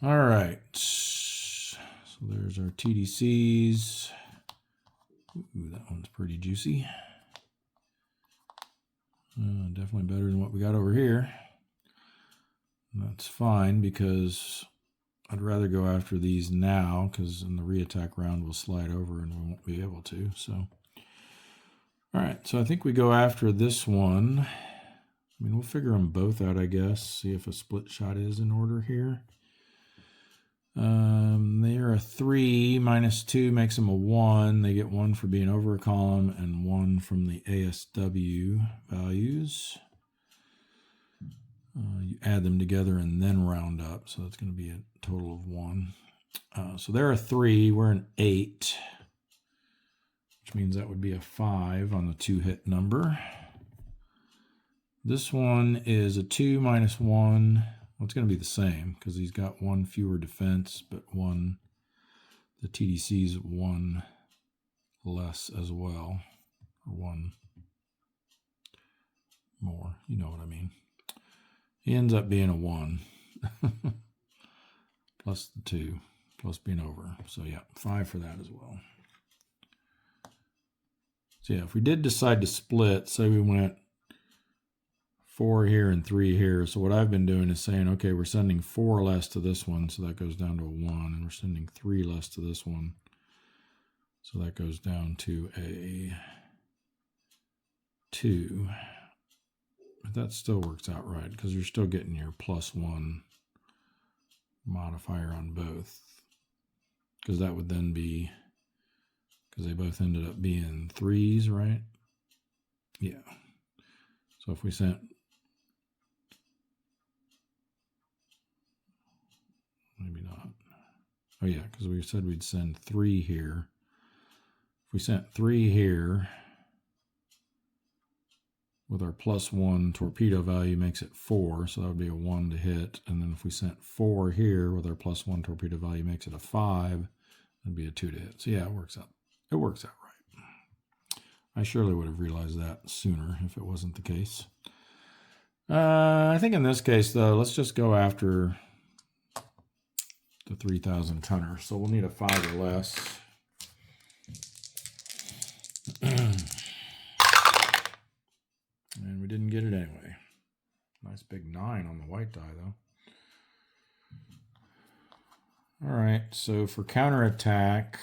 All right, so there's our TDCs. Ooh, that one's pretty juicy. Definitely better than what we got over here. And that's fine, because I'd rather go after these now, because in the reattack round we'll slide over and we won't be able to. So, all right, so I think we go after this one. I mean, we'll figure them both out, I guess. See if a split shot is in order here. They are a 3, -2 makes them a 1. They get 1 for being over a column and 1 from the ASW values. You add them together and then round up, so that's going to be a total of 1. So they're a 3, we're an 8, which means that would be a 5 on the 2-hit number. This one is a 2 -1. Well, it's going to be the same because he's got 1 fewer defense, but the TDC's 1 less as well, or 1 more. You know what I mean. He ends up being a 1 plus the 2 plus being over. So yeah, 5 for that as well. So yeah, if we did decide to split, say we went 4 here and 3 here. So what I've been doing is saying, okay, we're sending 4 less to this one, so that goes down to a 1, and we're sending 3 less to this one, so that goes down to a 2. But that still works out right, because you're still getting your +1 modifier on both, because that would then be, because they both ended up being 3s, right? Yeah. So if we sent, maybe not. Oh yeah, because we said we'd send 3 here. If we sent 3 here, with our +1 torpedo value makes it 4, so that would be a 1 to hit. And then if we sent 4 here with our +1 torpedo value makes it a 5, that'd be a 2 to hit. So yeah, it works out. It works out right. I surely would have realized that sooner if it wasn't the case. I think in this case, though, let's just go after the 3,000 tonner. So we'll need a 5 or less. And we didn't get it anyway. Nice big 9 on the white die, though. All right, so for counterattack,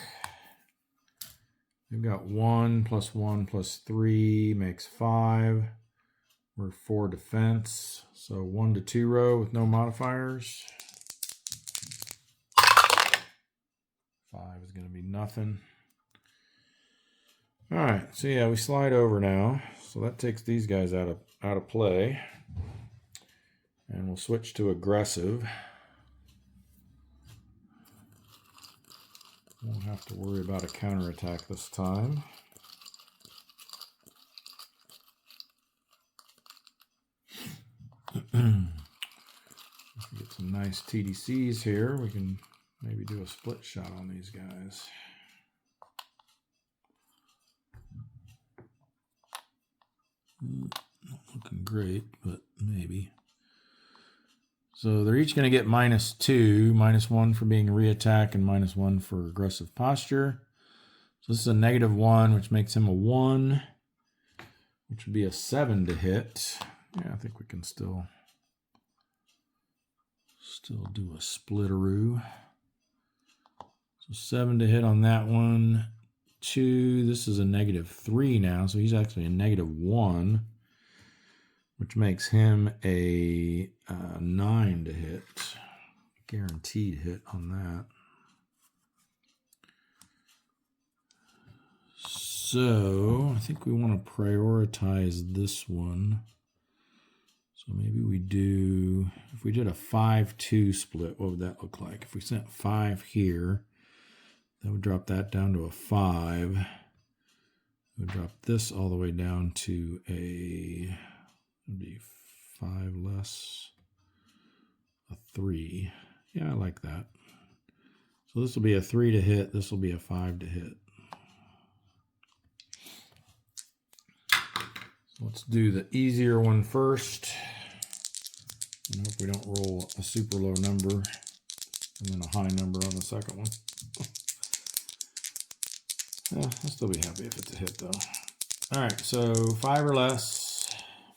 we've got 1 + 1 + 3 makes 5. We're 4 defense, so 1 to 2 row with no modifiers. 5 is going to be nothing. All right, so yeah, we slide over now. So that takes these guys out of play. And we'll switch to aggressive. Won't have to worry about a counterattack this time. If we get some nice TDCs here, we can maybe do a split shot on these guys. Not looking great, but maybe. So they're each going to get -2, -1 for being reattack and -1 for aggressive posture. So this is a -1, which makes him a 1, which would be a 7 to hit. Yeah, I think we can still do a splitteroo. So 7 to hit on that one. 2, this is a -3 now, so he's actually a -1, which makes him a 9 to hit. Guaranteed hit on that. So I think we want to prioritize this one. So maybe we do, if we did a 5-2 split, what would that look like? If we sent 5 here, that would drop that down to a 5. It would drop this all the way down to a, would be 5 less a 3. Yeah, I like that. So this will be a 3 to hit. This will be a 5 to hit. So let's do the easier one first. And hope we don't roll a super low number and then a high number on the second one. Yeah, I'll still be happy if it's a hit, though. All right, so 5 or less,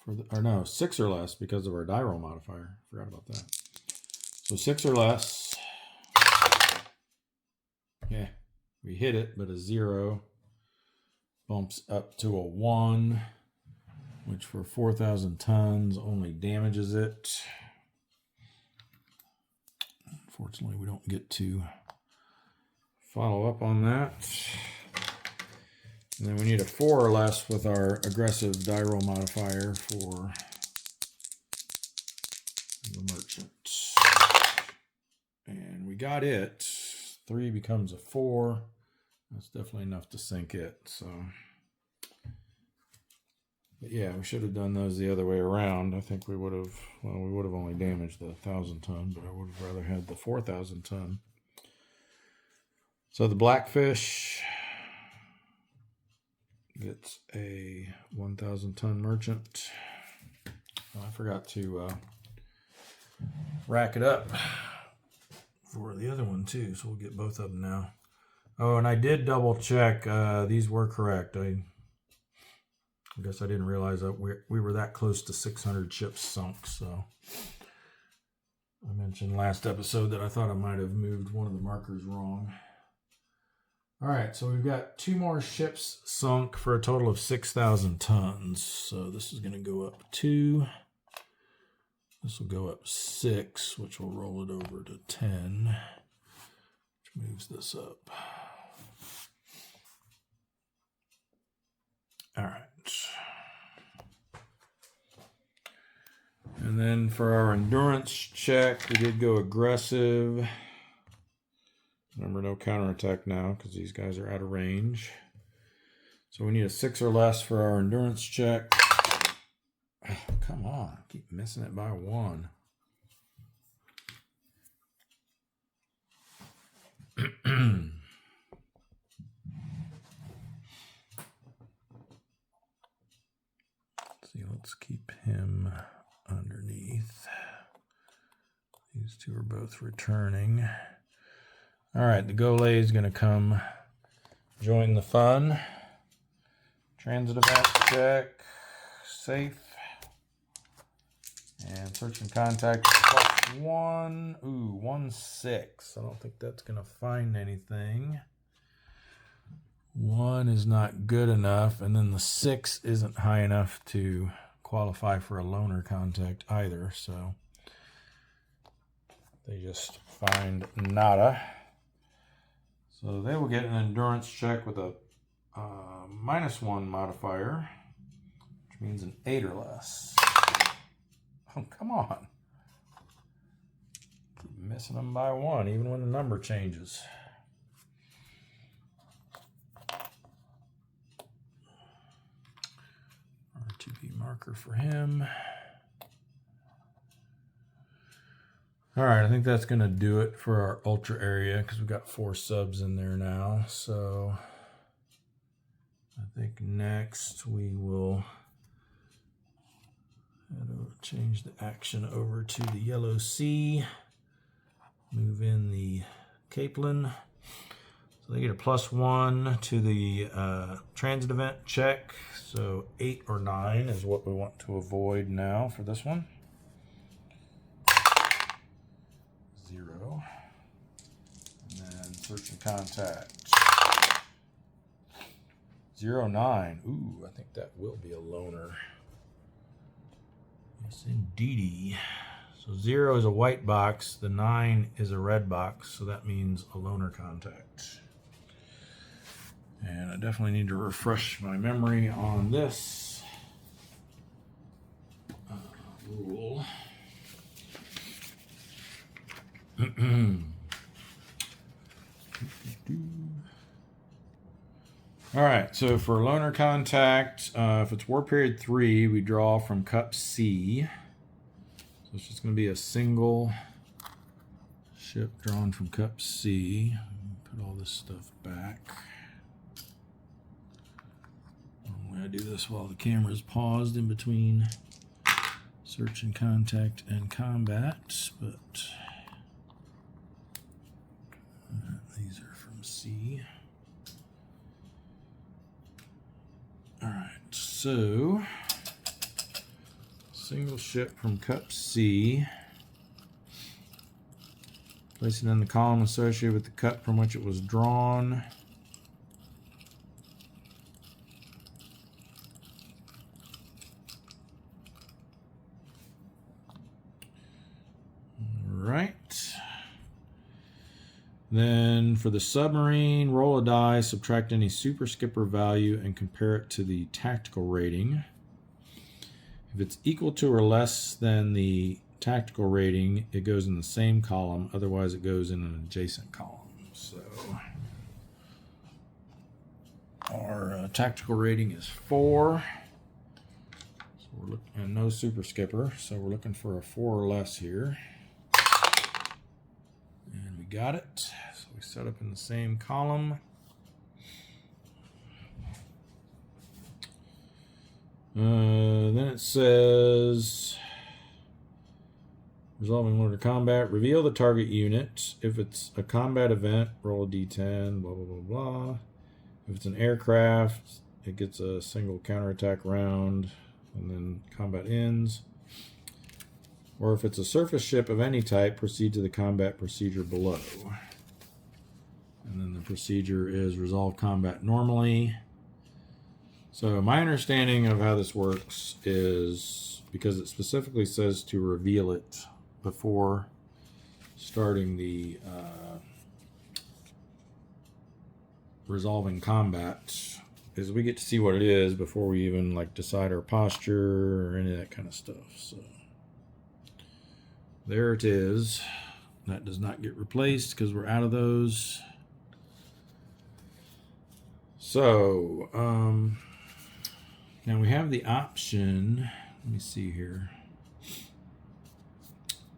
or no, 6 or less because of our die roll modifier. Forgot about that. So 6 or less. Yeah, we hit it, but a 0 bumps up to a 1, which for 4,000 tons only damages it. Unfortunately, we don't get to follow up on that. And then we need a 4 or less with our aggressive die roll modifier for the merchant. And we got it. 3 becomes a 4. That's definitely enough to sink it. So, but yeah, we should have done those the other way around. I think we would have, well, we would have only damaged the 1,000 ton, but I would have rather had the 4,000 ton. So the Blackfish gets a 1,000 ton merchant. Oh, I forgot to rack it up for the other one too, so we'll get both of them now. Oh, and I did double check. These were correct. I guess I didn't realize that we were that close to 600 ships sunk. So I mentioned last episode that I thought I might have moved one of the markers wrong. All right, so we've got 2 more ships sunk for a total of 6,000 tons. So this is going to go up 2. This will go up 6, which will roll it over to 10, which moves this up. All right. And then for our endurance check, we did go aggressive. Remember, no counterattack now because these guys are out of range. So we need a 6 or less for our endurance check. Come on, keep missing it by one. See, let's keep him underneath. These two are both returning. All right, the Golay is going to come join the fun. Transit event check, safe. And search and contact +1. Ooh, 1-6. I don't think that's going to find anything. 1 is not good enough, and then the 6 isn't high enough to qualify for a loaner contact either, so they just find nada. So they will get an endurance check with a -1 modifier, which means an 8 or less. Oh, come on. Keep missing them by 1, even when the number changes. R2P marker for him. All right, I think that's going to do it for our ultra area because we've got 4 subs in there now. So I think next we will change the action over to the yellow C. Move in the Capelin. So they get a +1 to the transit event check. So 8 or 9 is what we want to avoid now for this one. 0. And then search and contact. 0-9. Ooh, I think that will be a loaner. Yes, indeedy. So 0 is a white box. The 9 is a red box. So that means a loaner contact. And I definitely need to refresh my memory on this rule. All right, so for loaner contact, if it's war period 3, we draw from cup C. So it's just going to be a single ship drawn from cup C. Put all this stuff back. Normally I do this while the camera's paused in between search and contact and combat, but these are from C. All right, so single ship from cup C. Place it in the column associated with the cup from which it was drawn. Right. Then for the submarine, roll a die, subtract any super skipper value, and compare it to the tactical rating. If it's equal to or less than the tactical rating, it goes in the same column. Otherwise, it goes in an adjacent column. So our tactical rating is 4. So we're looking, and no super skipper. So we're looking for a 4 or less here. And we got it. So we set up in the same column. Then it says, resolving order combat, reveal the target unit. If it's a combat event, roll a d10, blah, blah, blah, blah. If it's an aircraft, it gets a single counterattack round, and then combat ends. Or if it's a surface ship of any type, proceed to the combat procedure below. And then the procedure is resolve combat normally. So my understanding of how this works is, because it specifically says to reveal it before starting the resolving combat, is we get to see what it is before we even like decide our posture or any of that kind of stuff. So there it is. That does not get replaced because we're out of those. So now we have the option. let me see here.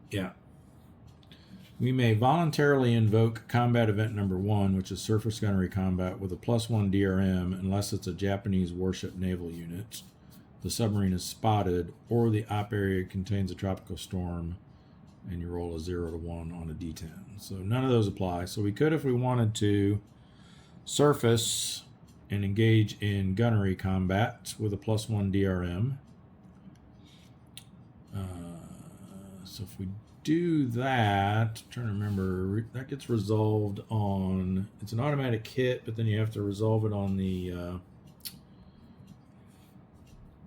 Yeah. We may voluntarily invoke combat event number 1, which is surface gunnery combat, with a +1 DRM unless it's a Japanese warship naval unit, the submarine is spotted, or the op area contains a tropical storm, and you roll a 0 to 1 on a D10. So none of those apply. So we could, if we wanted to, surface and engage in gunnery combat with a +1 DRM. So if we do that, I'm trying to remember, that gets resolved on, it's an automatic hit, but then you have to resolve it on the,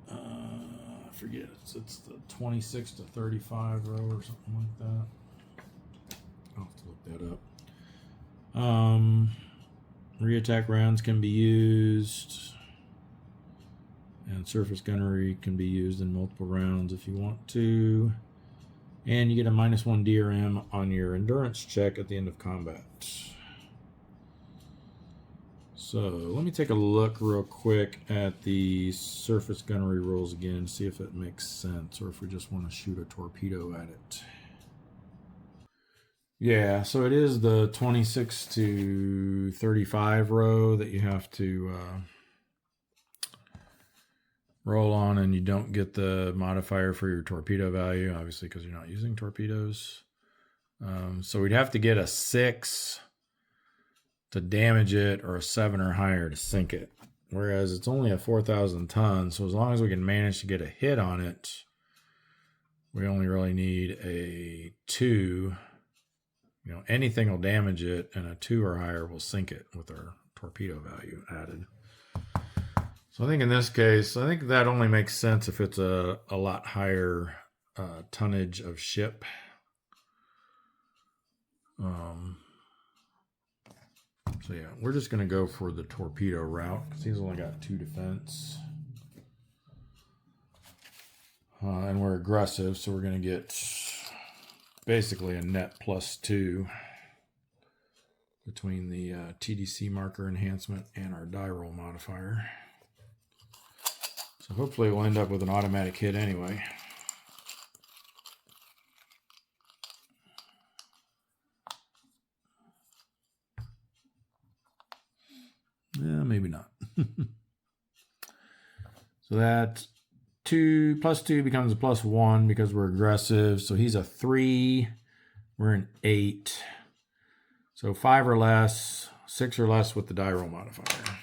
I forget, it's the 26 to 35 row or something like that. I'll have to look that up. Reattack rounds can be used, and surface gunnery can be used in multiple rounds if you want to. And you get a -1 DRM on your endurance check at the end of combat. So let me take a look real quick at the surface gunnery rules again, see if it makes sense, or if we just want to shoot a torpedo at it. Yeah, so it is the 26 to 35 row that you have to roll on, and you don't get the modifier for your torpedo value, obviously, because you're not using torpedoes. So we'd have to get a 6 to damage it, or a 7 or higher to sink it. Whereas it's only a 4,000 ton, so as long as we can manage to get a hit on it, we only really need a 2. You know, anything will damage it, and a 2 or higher will sink it with our torpedo value added. So I think in this case, I think that only makes sense if it's a lot higher tonnage of ship. So yeah, we're just going to go for the torpedo route because he's only got 2 defense. And we're aggressive, so we're going to get basically a net +2 between the TDC marker enhancement and our die roll modifier. So hopefully we'll end up with an automatic hit anyway. Yeah, maybe not. So that +2 becomes a +1 because we're aggressive. So he's a 3. We're an 8. So 5 or less, 6 or less with the die roll modifier.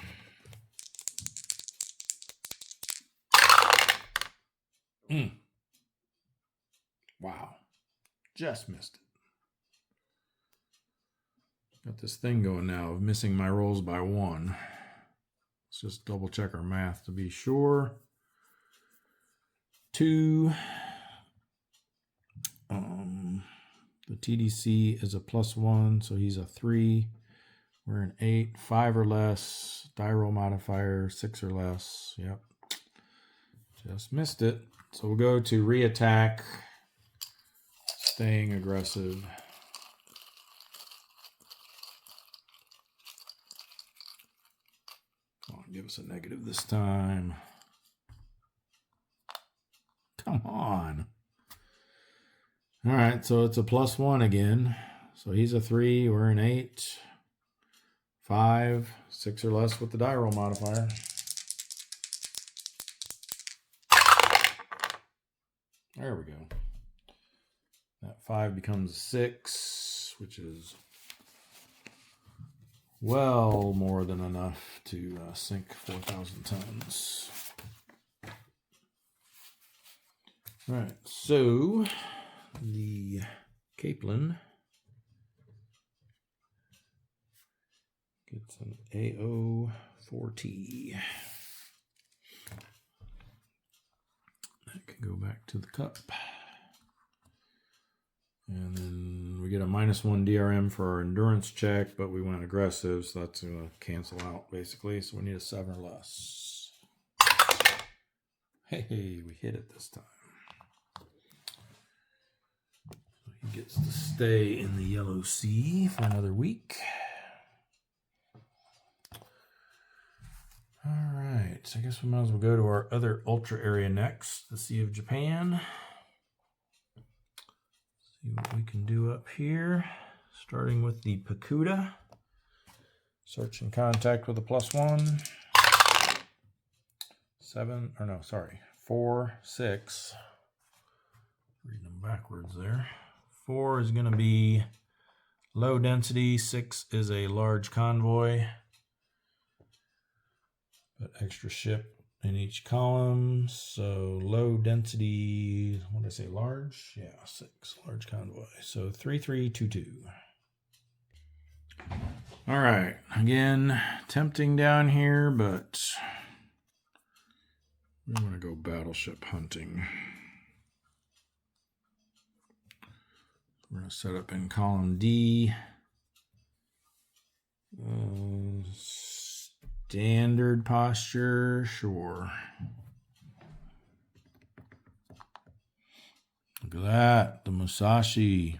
Wow. Just missed it. Got this thing going now of missing my rolls by 1. Let's just double check our math to be sure. 2. The TDC is a +1, so he's a 3. We're an 8. 5 or less. Die roll modifier, 6 or less. Yep. Just missed it. So we'll go to reattack. Staying aggressive. Come on, give us a negative this time. Come on. All right, so it's a +1 again. So he's a 3, we're an 8. 5, 6 or less with the die roll modifier. There we go. That 5 becomes a 6, which is well more than enough to sink 4,000 tons. All right, so the Capelin gets an AO4T. That can go back to the cup. And then we get a -1 DRM for our endurance check, but we went aggressive, so that's going to cancel out basically. So we need a 7 or less. Hey, we hit it this time. So he gets to stay in the Yellow Sea for another week. All right. right, I guess we might as well go to our other ultra area next, the Sea of Japan. See what we can do up here, starting with the Pakuda. Search in contact with a +1. 4, 6. Reading them backwards there. 4 is going to be low density. 6 is a large convoy. Put extra ship in each column. So low density, what did I say, large? Yeah, 6, large convoy. So 3322. All right, again, tempting down here, but we want to go battleship hunting. We're going to set up in column D. Standard posture, sure. Look at that, the Musashi.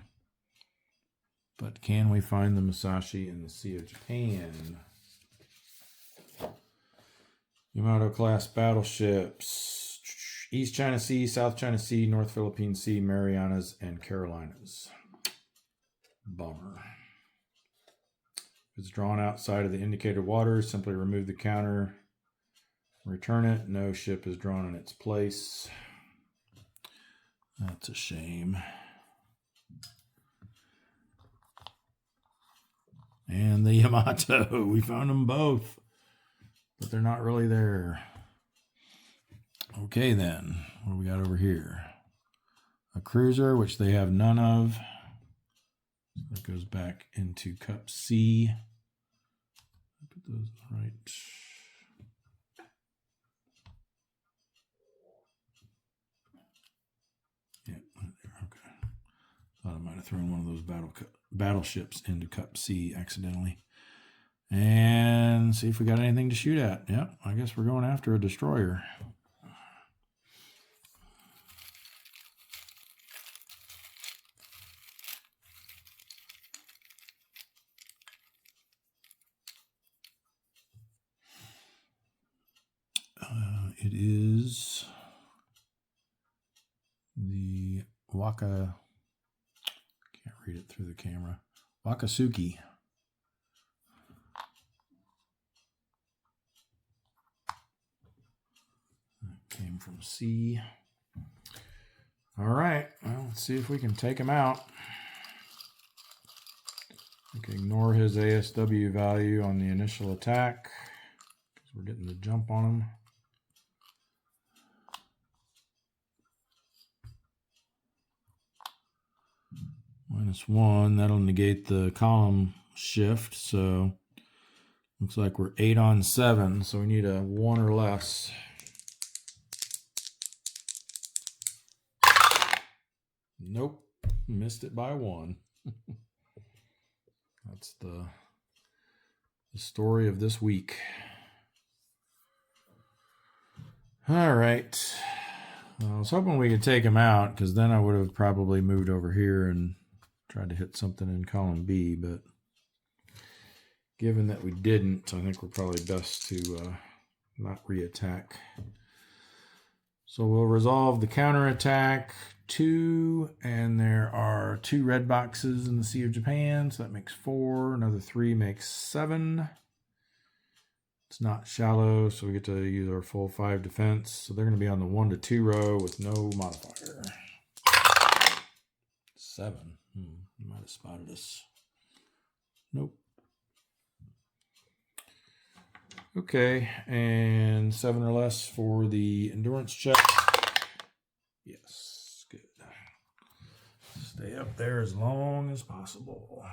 But can we find the Musashi in the Sea of Japan? Yamato class battleships. East China Sea, South China Sea, North Philippine Sea, Marianas, and Carolinas. Bummer. If it's drawn outside of the indicated waters, simply remove the counter, return it. No ship is drawn in its place. That's a shame. And the Yamato. We found them both, but they're not really there. Okay, then. What do we got over here? A cruiser, which they have none of. That goes back into Cup C. Put those right. Yeah, right there. Okay. Thought I might have thrown one of those battleships into Cup C accidentally. And see if we got anything to shoot at. Yeah, I guess we're going after a destroyer. It is the Waka. Can't read it through the camera. Wakasuki. That came from C. All right. Well, let's see if we can take him out. We can ignore his ASW value on the initial attack because we're getting the jump on him. -1, that'll negate the column shift, so looks like we're 8 on 7, so we need a 1 or less. Nope, missed it by 1. That's the story of this week. All right. I was hoping we could take him out because then I would have probably moved over here and tried to hit something in column B, but given that we didn't, I think we're probably best to not reattack. So we'll resolve the counterattack 2, and there are 2 red boxes in the Sea of Japan, so that makes 4. Another 3 makes 7. It's not shallow, so we get to use our full 5 defense. So they're going to be on the 1 to 2 row with no modifier. 7. You might have spotted us. Nope. Okay, and 7 or less for the endurance check. Yes, good. Stay up there as long as possible.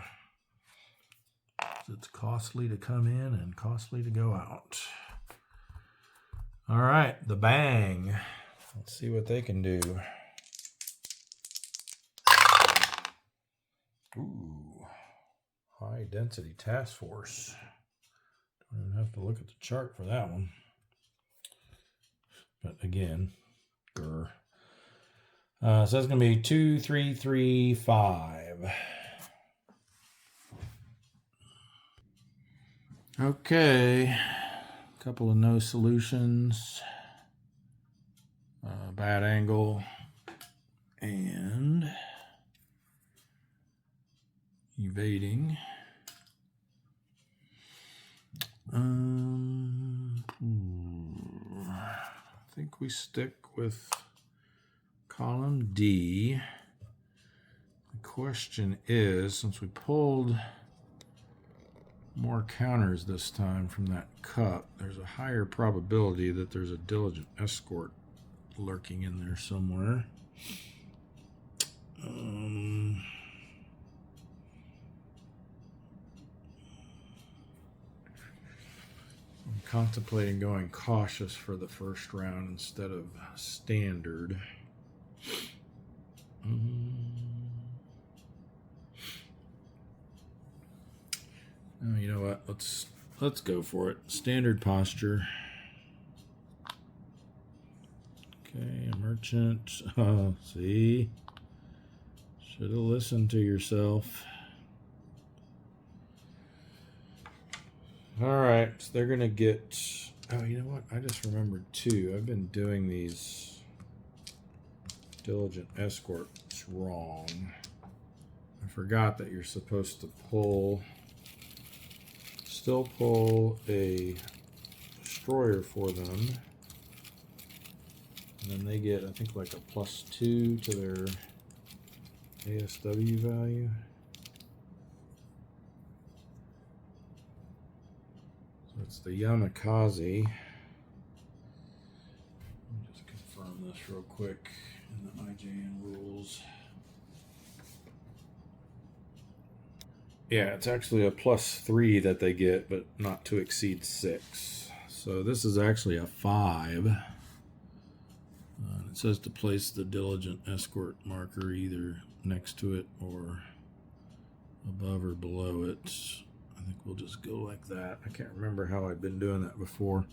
It's costly to come in and costly to go out. All right, the Bang. Let's see what they can do. Ooh, high density task force. Don't even have to look at the chart for that one. But again, grr. So that's going to be 2, 3, 3, 5. Okay, couple of no solutions, bad angle, and evading. I think we stick with column D. The question is, since we pulled more counters this time from that cup, there's a higher probability that there's a diligent escort lurking in there somewhere. I'm contemplating going cautious for the first round instead of standard. Oh, you know what? Let's go for it. Standard posture. Okay, a merchant. Oh, see? Should have listened to yourself. All right, so they're going to get... Oh, you know what? I just remembered, too. I've been doing these diligent escorts wrong. I forgot that you're supposed to still pull a destroyer for them. And then they get, I think, like a +2 to their ASW value. So it's the Yamakaze. Let me just confirm this real quick in the IJN rules. Yeah, it's actually a +3 that they get, but not to exceed 6. So this is actually a 5. It says to place the diligent escort marker either next to it or above or below it. I think we'll just go like that. I can't remember how I've been doing that before.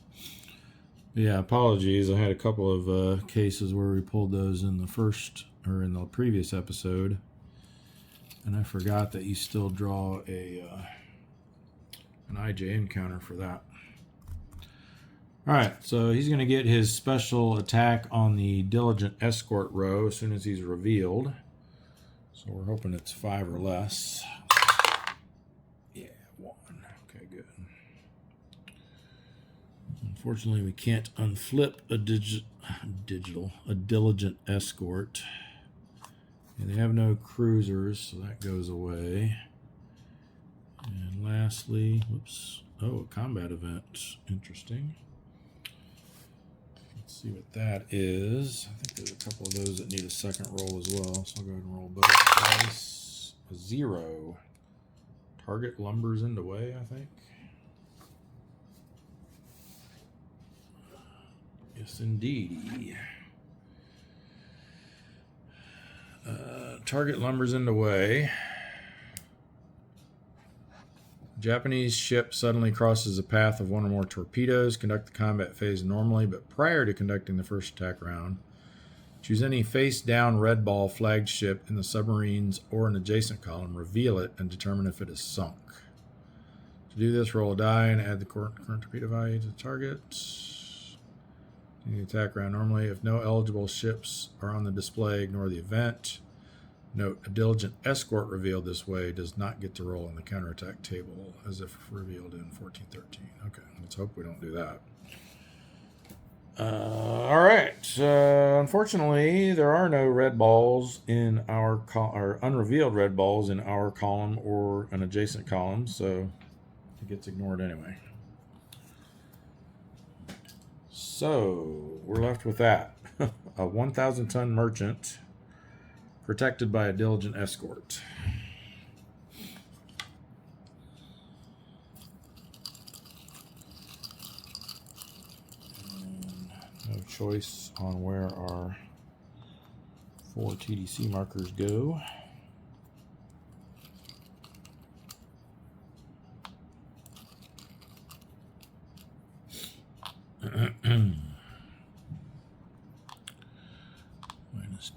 Yeah, apologies. I had a couple of cases where we pulled those in the previous episode. And I forgot that you still draw an IJN counter for that. All right, so he's going to get his special attack on the diligent escort row as soon as he's revealed. So we're hoping it's 5 or less. Yeah, 1. Okay, good. Unfortunately, we can't unflip a diligent escort. And they have no cruisers, so that goes away. And lastly, a combat event. Interesting. Let's see what that is. I think there's a couple of those that need a second roll as well, so I'll go ahead and roll both twice. A 0. Target lumbers into way, I think. Yes, indeed. Target lumbers into way. Japanese ship suddenly crosses the path of one or more torpedoes. Conduct the combat phase normally, but prior to conducting the first attack round, choose any face-down red ball flagged ship in the submarines or an adjacent column, reveal it, and determine if it is sunk. To do this, roll a die and add the current torpedo value to the target. In the attack round normally, if no eligible ships are on the display, ignore the event. Note, a diligent escort revealed this way does not get to roll on the counterattack table as if revealed in 1413. Okay, let's hope we don't do that. All right. Unfortunately, there are no red balls in our or unrevealed red balls in our column or an adjacent column, so it gets ignored anyway. So we're left with that. A 1,000-ton merchant protected by a diligent escort. And no choice on where our 4 TDC markers go.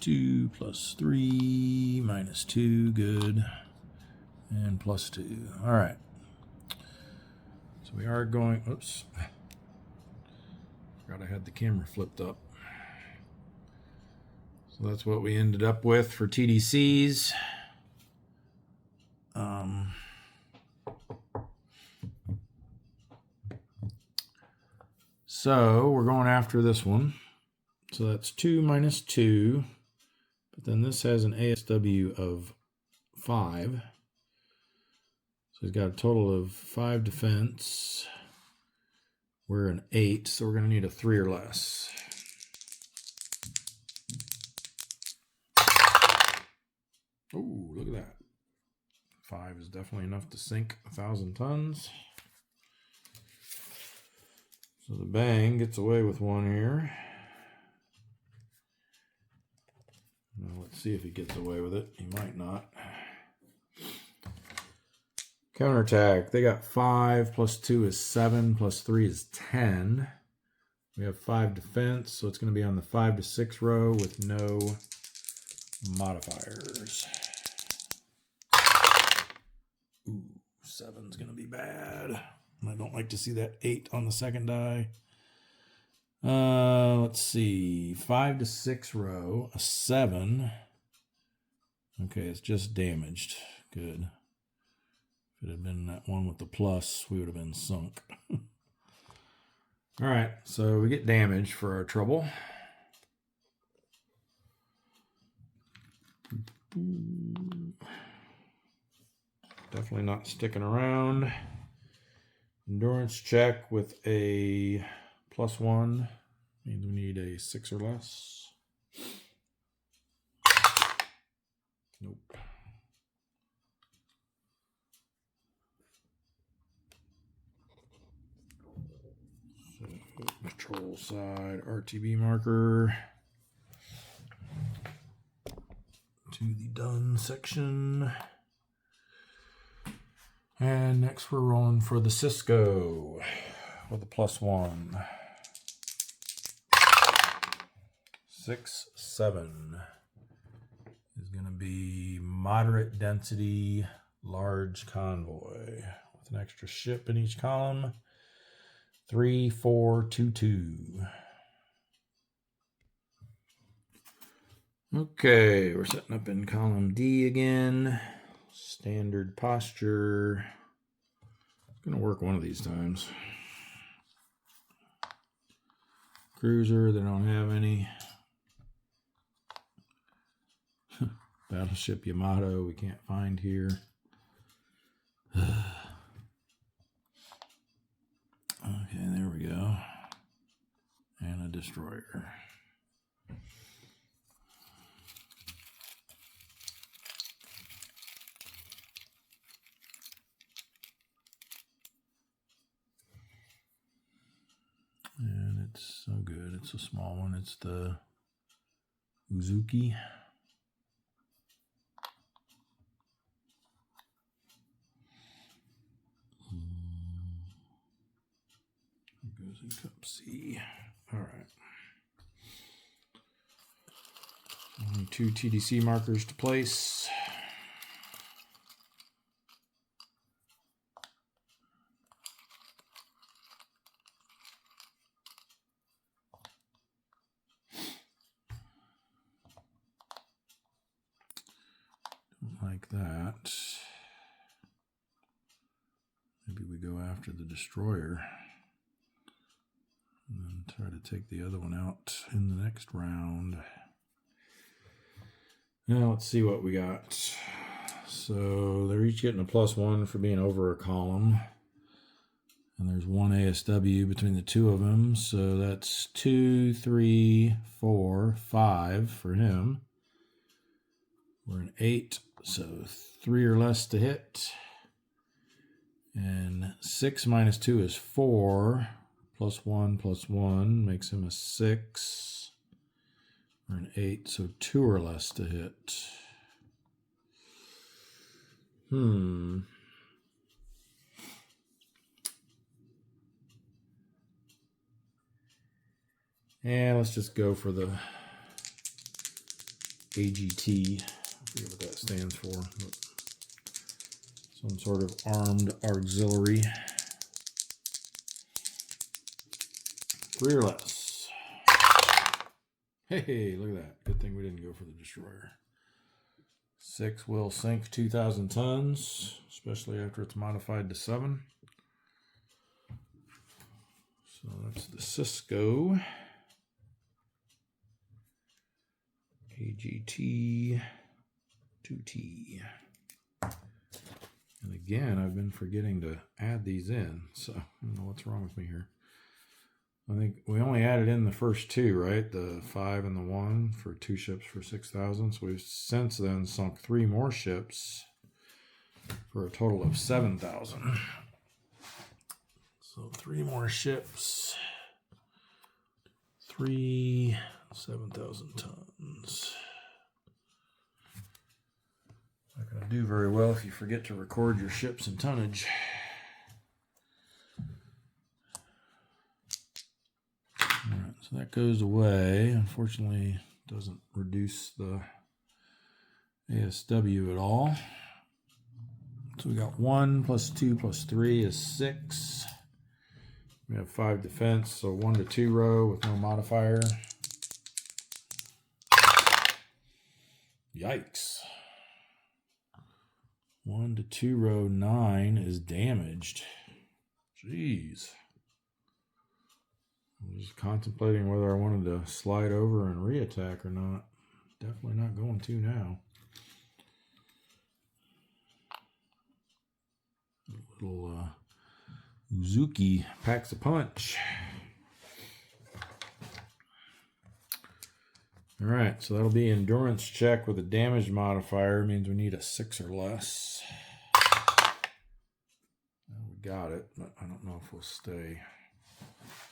-2 +3 -2, good, and +2. All right. So we are going. Oops. Forgot I had the camera flipped up. So that's what we ended up with for TDCs. So we're going after this one. So that's 2 minus 2. But then this has an ASW of 5. So he's got a total of 5 defense. We're an 8, so we're going to need a 3 or less. Oh, look at that. 5 is definitely enough to sink 1,000 tons. So the Bang gets away with one here. Now let's see if he gets away with it. He might not. Counterattack. They got 5 plus 2 is 7 plus 3 is 10. We have 5 defense, so it's going to be on the 5 to 6 row with no modifiers. Ooh, 7's going to be bad. I don't like to see that 8 on the second die. Let's see. 5 to 6 row, a 7. Okay, it's just damaged. Good. If it had been that one with the plus, we would have been sunk. All right, so we get damage for our trouble. Definitely not sticking around. Endurance check with a +1 means we need a 6 or less. Nope. So control side RTB marker to the done section. And next we're rolling for the Cisco with a +1. 6, 7 is going to be moderate density, large convoy with an extra ship in each column. 3, 4, 2, 2. Okay, we're setting up in column D again. Standard posture. It's going to work one of these times. Cruiser, they don't have any. Battleship Yamato, we can't find here. Okay, there we go. And a destroyer. And it's so good. It's a small one. It's the Uzuki. It goes in cup C. All right. Only 2 TDC markers to place. Like that. Maybe we go after the destroyer and then try to take the other one out in the next round. Now let's see what we got. So they're each getting a +1 for being over a column. And there's 1 ASW between the two of them. So that's 2, 3, 4, 5 for him. We're an 8, so 3 or less to hit. And 6 minus 2 is 4. +1 +1 makes him a 6. We're an 8, so 2 or less to hit. And let's just go for the AGT. I forget what that stands for, but some sort of armed auxiliary. 3 or less. Hey, look at that. Good thing we didn't go for the destroyer. 6 will sink 2,000 tons, especially after it's modified to 7. So that's the Cisco AGT 2T. And again, I've been forgetting to add these in, so I don't know what's wrong with me here. I think we only added in the first 2, right? The 5 and the 1 for 2 ships for 6,000. So we've since then sunk 3 more ships for a total of 7,000. So 3 more ships. 3, 7,000 tons. Not going to do very well if you forget to record your ships and tonnage. All right, so that goes away. Unfortunately, it doesn't reduce the ASW at all. So we got 1 plus 2 plus 3 is 6. We have 5 defense, so 1 to 2 row with no modifier. Yikes. 1 to 2 row 9 is damaged. Jeez. I'm just contemplating whether I wanted to slide over and reattack or not. Definitely not going to now. Little Uzuki packs a punch. All right, so that'll be endurance check with a damage modifier. Means we need a 6 or less. Well, we got it, but I don't know if we'll stay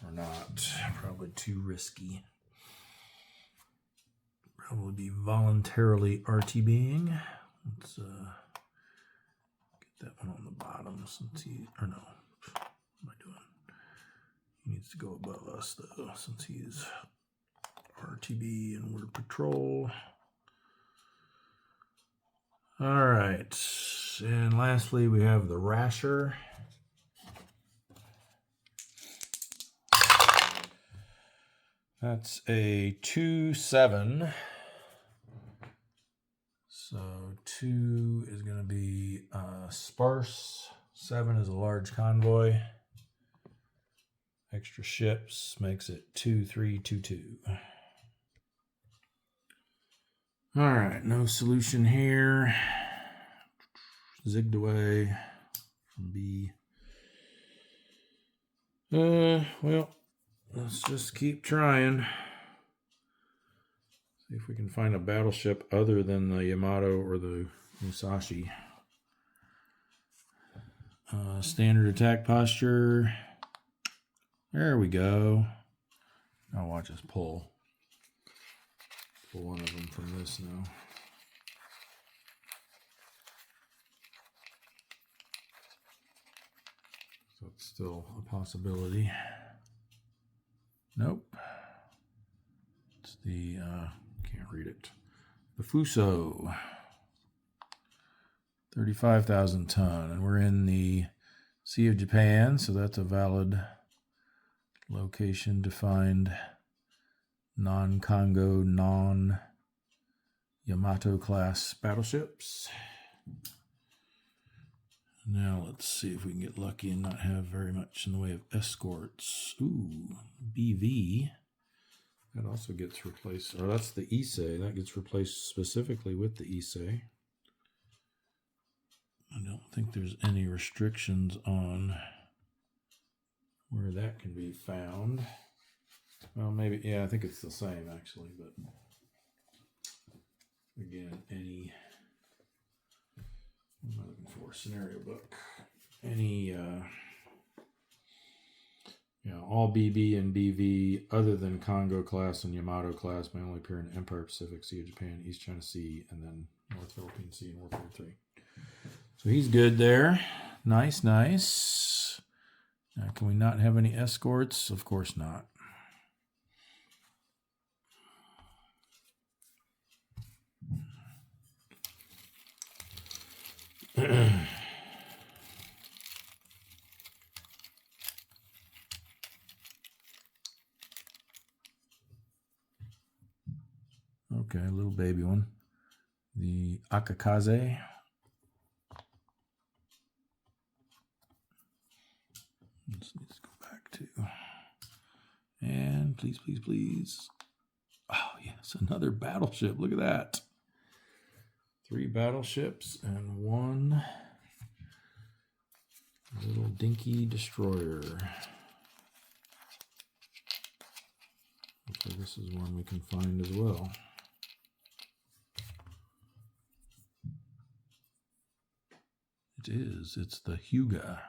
or not. Probably too risky. Probably be voluntarily RTBing. Let's get that one on the bottom since he, or no, what am I doing? He needs to go above us though, since he's RTB and we're patrol. All right, and lastly we have the Rasher. That's a 2-7. So 2 is going to be sparse. 7 is a large convoy. Extra ships makes it 2-3-2-2. All right, no solution here. Zigged away from B. Well, let's just keep trying. See if we can find a battleship other than the Yamato or the Musashi. Standard attack posture. There we go. Now watch us pull. Pull one of them from this now. So it's still a possibility. Nope. It's the, can't read it. The Fuso. 35,000 ton. And we're in the Sea of Japan, so that's a valid location to find non-Congo, non-Yamato class battleships. Now let's see if we can get lucky and not have very much in the way of escorts. Ooh, BV. That also gets replaced. Or that's the Issei. That gets replaced specifically with the Issei. I don't think there's any restrictions on where that can be found. Well, maybe, yeah, I think it's the same actually, but again, any, what am I looking for? Scenario book. Any, all BB and BV other than Congo class and Yamato class may only appear in Empire Pacific, Sea of Japan, East China Sea, and then North Philippine Sea and World War III. So he's good there. Nice, nice. Now, can we not have any escorts? Of course not. Okay, a little baby one. The Akakaze. Let's go back to. And please, please, please. Oh, yes, another battleship. Look at that. 3 battleships and 1 little dinky destroyer. Okay, this is one we can find as well. It is. It's the Hyuga.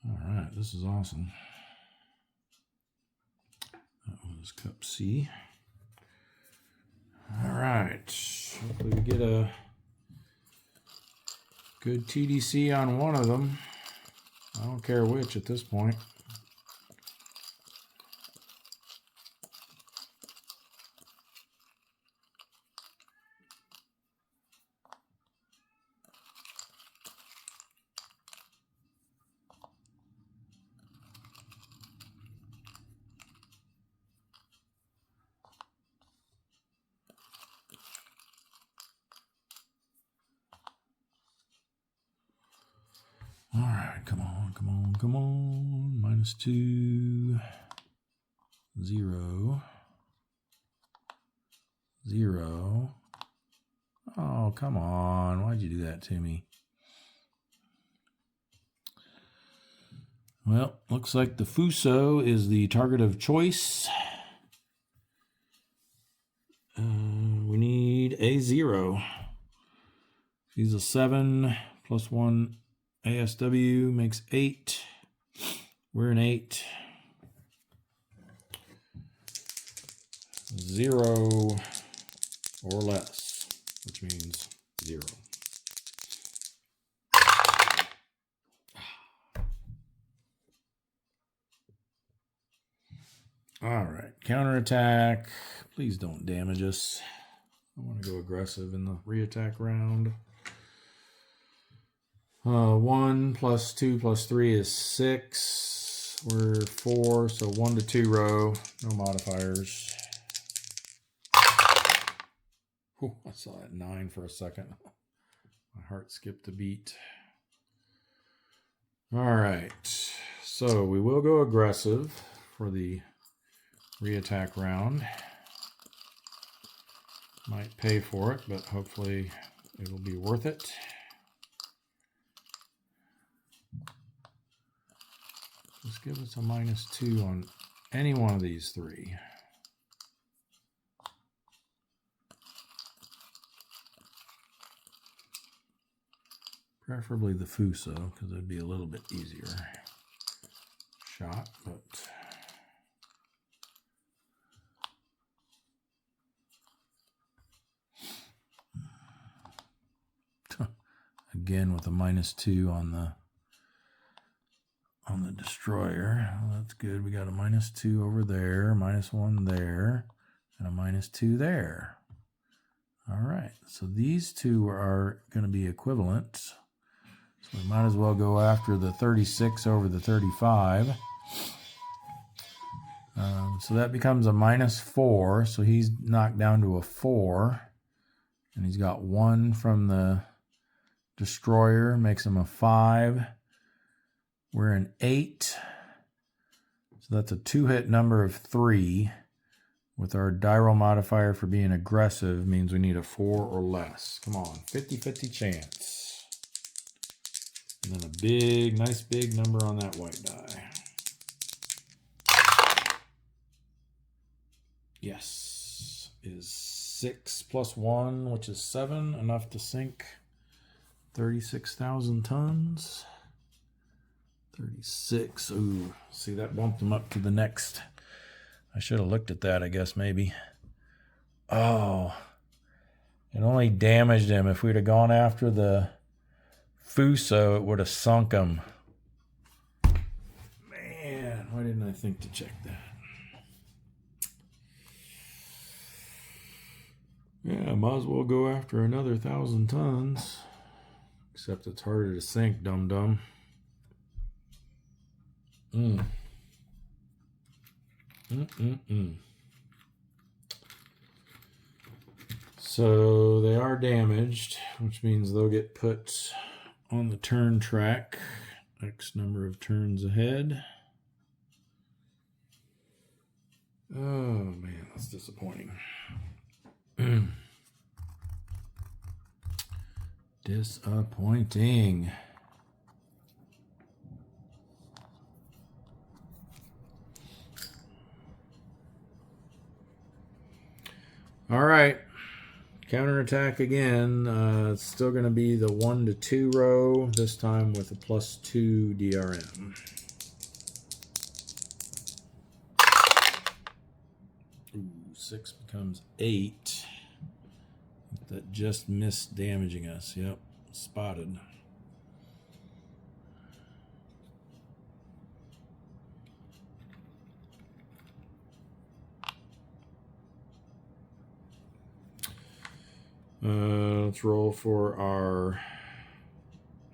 All right, this is awesome. That was Cup C. All right, hopefully we get a good TDC on one of them. I don't care which at this point. All right, come on, come on, come on. -2, 0, 0. Oh, come on. Why'd you do that to me? Well, looks like the Fuso is the target of choice. We need a 0. He's a 7 plus 1 ASW makes 8. We're an 8. 0 or less, which means 0. All right, counterattack. Please don't damage us. I want to go aggressive in the reattack round. 1 plus 2 plus 3 is 6. We're 4, so 1 to 2 row. No modifiers. Whew, I saw that 9 for a second. My heart skipped a beat. All right, so we will go aggressive for the reattack round. Might pay for it, but hopefully it'll be worth it. Just give us a -2 on any one of these 3. Preferably the Fuso, because it'd be a little bit easier shot, but again with a -2 on the destroyer. Well, that's good. We got a -2 over there, -1 there, and a -2 there. All right, so these 2 are going to be equivalent. So we might as well go after the 36 over the 35. So that becomes a -4. So he's knocked down to a 4. And he's got 1 from the destroyer, makes him a 5. We're an 8. So that's a 2-hit number of 3. With our Dyro modifier for being aggressive means we need a 4 or less. Come on, 50-50 chance. And then a big, nice big number on that white die. Yes, is 6 plus 1, which is 7, enough to sink 36,000 tons. 36, ooh, see that bumped him up to the next. I should have looked at that, I guess, maybe. Oh, it only damaged him. If we'd have gone after the Fuso, it would have sunk him. Man, why didn't I think to check that? Yeah, might as well go after another 1,000 tons. Except it's harder to sink, dum-dum. So they are damaged, which means they'll get put on the turn track X number of turns ahead. Oh man, that's disappointing. Disappointing. All right. Counterattack again. It's still going to be the 1 to 2 row, this time with a +2 DRM. Ooh, 6 becomes 8. That just missed damaging us. Yep, spotted. Let's roll for our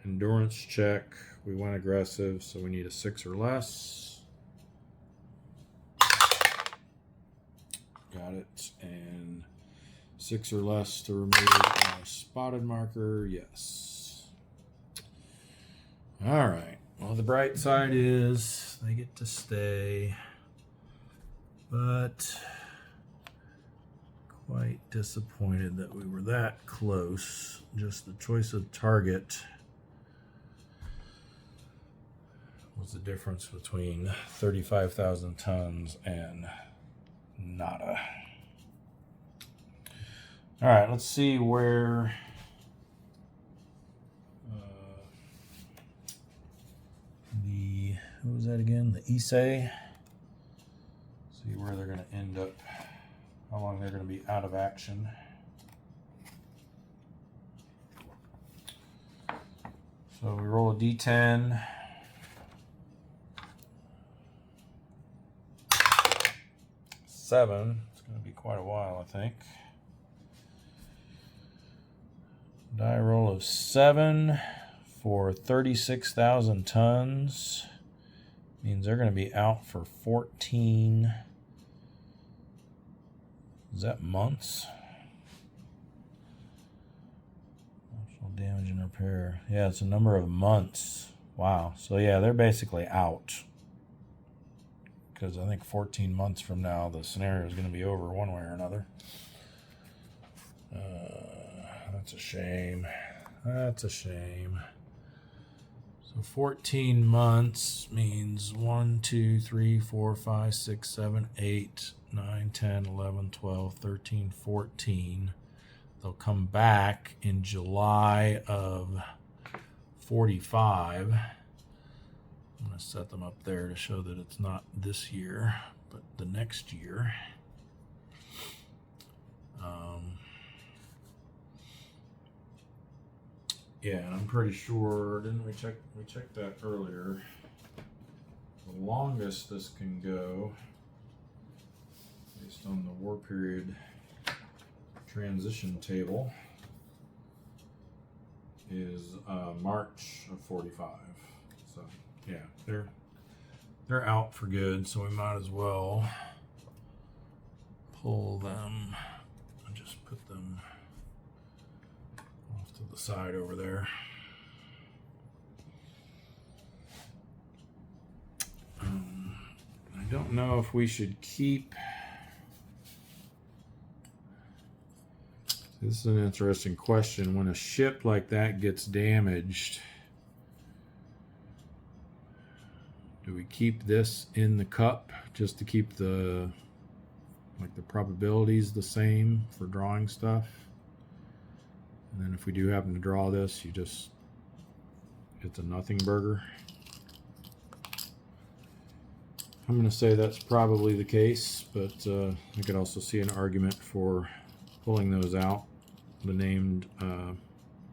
endurance check. We went aggressive, so we need a 6 or less. Got it. And 6 or less to remove our spotted marker. Yes. All right. Well, the bright side is they get to stay, but quite disappointed that we were that close. Just the choice of target was the difference between 35,000 tons and nada. All right, let's see where what was that again? The Issei. See where they're going to end up, how long they're going to be out of action. So we roll a D10. Seven. It's going to be quite a while, I think. Die roll of 7 for 36,000 tons. Means they're going to be out for 14. Is that months? Partial damage and repair. Yeah, it's a number of months. Wow. So yeah, they're basically out. Because I think 14 months from now, the scenario is going to be over one way or another. That's a shame. That's a shame. So 14 months means 1, 2, 3, 4, 5, 6, 7, 8, 9, 10, 11, 12, 13, 14. They'll come back in July of 45. I'm going to set them up there to show that it's not this year, but the next year. Yeah, and I'm pretty sure, didn't we check? We checked that earlier. The longest this can go, based on the war period transition table, is March of 45. So yeah, they're out for good. So we might as well pull them and just put them off to the side over there. I don't know if we should keep. This is an interesting question. When a ship like that gets damaged, do we keep this in the cup just to keep the probabilities the same for drawing stuff? And then if we do happen to draw this, it's a nothing burger. I'm going to say that's probably the case, but I could also see an argument for pulling those out, the named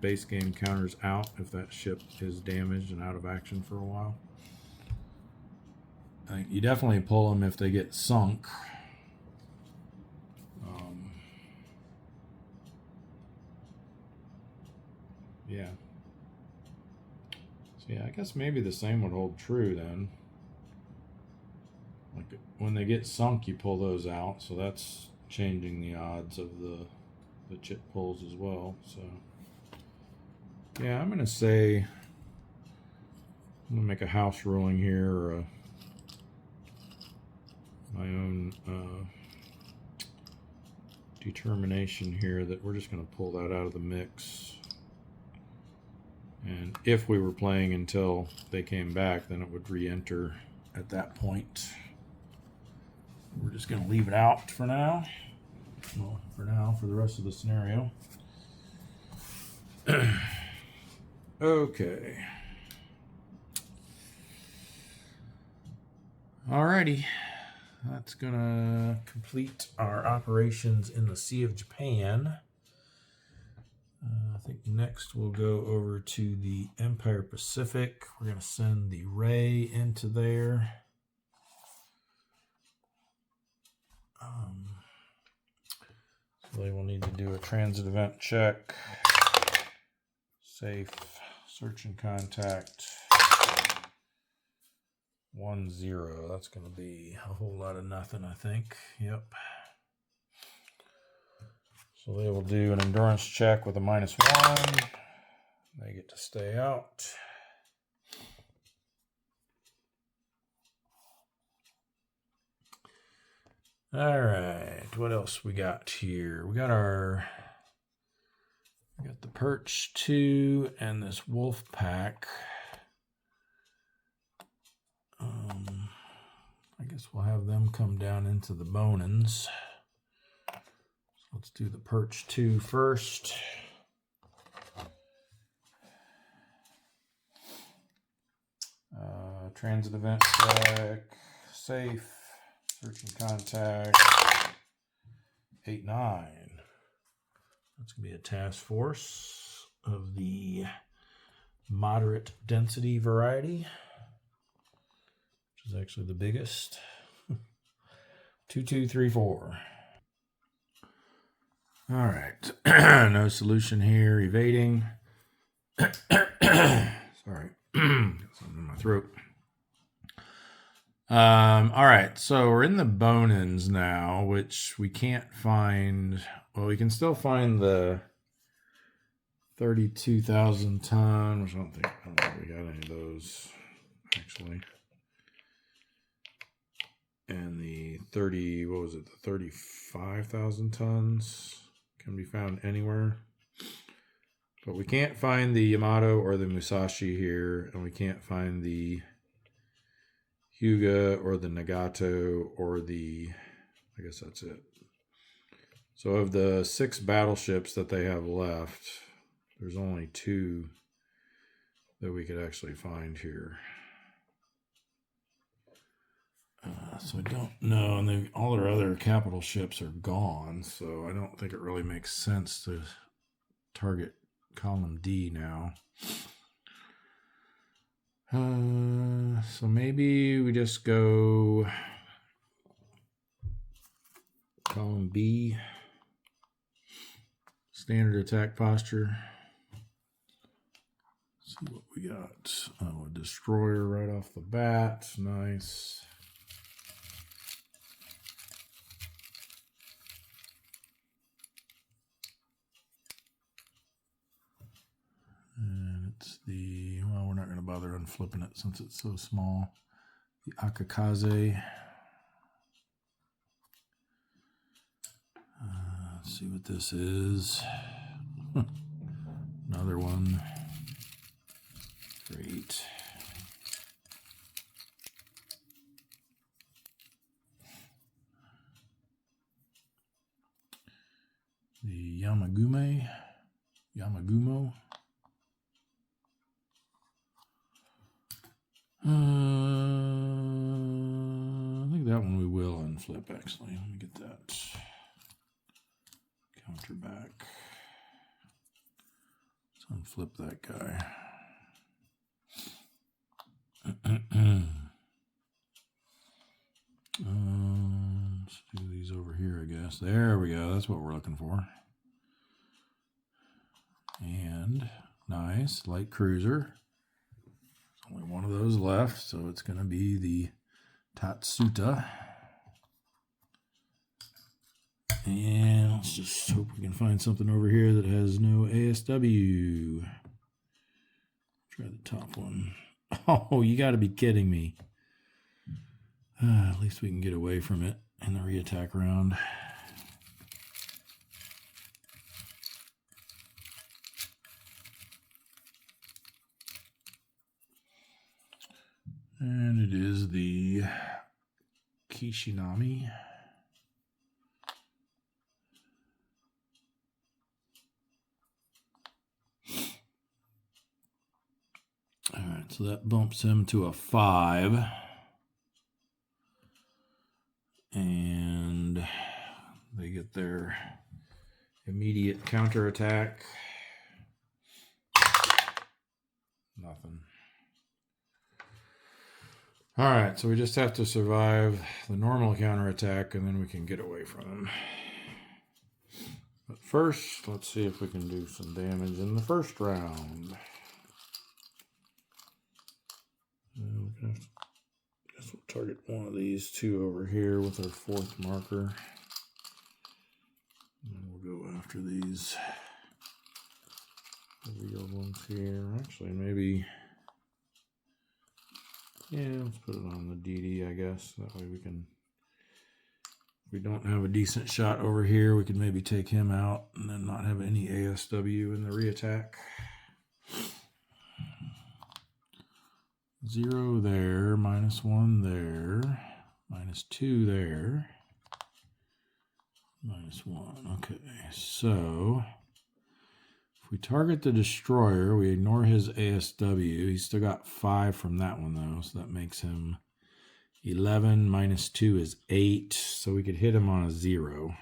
base game counters out, if that ship is damaged and out of action for a while. You definitely pull them if they get sunk. Yeah. So yeah, I guess maybe the same would hold true then. Like when they get sunk, you pull those out, so that's changing the odds of the chip pulls as well. So yeah, I'm gonna say I'm gonna make a house ruling here, or my own determination here that we're just gonna pull that out of the mix. And if we were playing until they came back, then it would re-enter at that point. We're just going to leave it out for now. Well, for the rest of the scenario. Okay. Alrighty. That's going to complete our operations in the Sea of Japan. I think next we'll go over to the Empire Pacific. We're going to send the Ray into there. So they will need to do a transit event check. Safe. Search and contact. 1-0. That's going to be a whole lot of nothing, I think. Yep. So they will do an endurance check with a -1. They get to stay out. All right. What else we got here? We got the Perch 2 and this Wolf Pack. I guess we'll have them come down into the Bonins. Let's do the Perch 2 first. Transit event check. Safe. Search and contact. 8-9. That's going to be a task force of the moderate density variety, which is actually the biggest. 2, 2, 3, 4. All right. No solution here. Evading. Sorry. Got something in my throat. All right. So we're in the Bonins now, which we can't find. Well, we can still find the 32,000 ton, which I don't think we got any of those, actually. And the 35,000 tons can be found anywhere. But we can't find the Yamato or the Musashi here, and we can't find the Hyuga or the Nagato or the, I guess that's it. So of the 6 battleships that they have left, there's only 2 that we could actually find here. So I don't know, and all their other capital ships are gone, so I don't think it really makes sense to target column D now. So maybe we just go column B, standard attack posture. Let's see what we got. Oh, a destroyer right off the bat. Nice. And it's the, well, we're not going to bother unflipping it since it's so small. The Akakaze. Let's see what this is. Another one. Great. The Yamagumo. I think that one we will unflip, actually. Let me get that counter back. Let's unflip that guy. Let's do these over here, I guess. There we go. That's what we're looking for. And nice, light cruiser. Only one of those left, so it's going to be the Tatsuta. And let's just hope we can find something over here that has no ASW. Try the top one. Oh, you got to be kidding me. At least we can get away from it in the reattack round. And it is the Kishinami. All right, so that bumps him to a 5. And they get their immediate counterattack. Nothing. All right, so we just have to survive the normal counterattack, and then we can get away from them. But first, let's see if we can do some damage in the first round. I guess we'll target one of these two over here with our 4th marker. And we'll go after these real ones here. Actually, maybe... yeah, let's put it on the DD, I guess. That way we can... if we don't have a decent shot over here, we can maybe take him out and then not have any ASW in the reattack. 0 there, -1 there, -2 there, -1. Okay, so if we target the destroyer, we ignore his ASW. He's still got 5 from that one, though, so that makes him 11 -2 is 8, so we could hit him on a 0.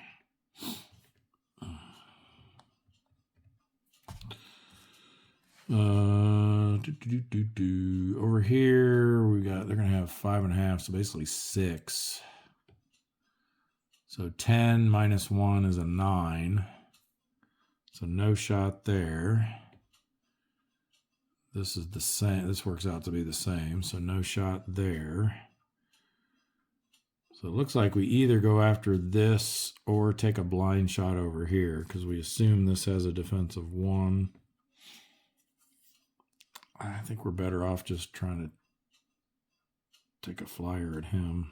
Over here they're gonna have 5.5, so basically 6. So 10 -1 is a 9. So no shot there. This is the same. This works out to be the same. So no shot there. So it looks like we either go after this or take a blind shot over here because we assume this has a defensive 1. I think we're better off just trying to take a flyer at him.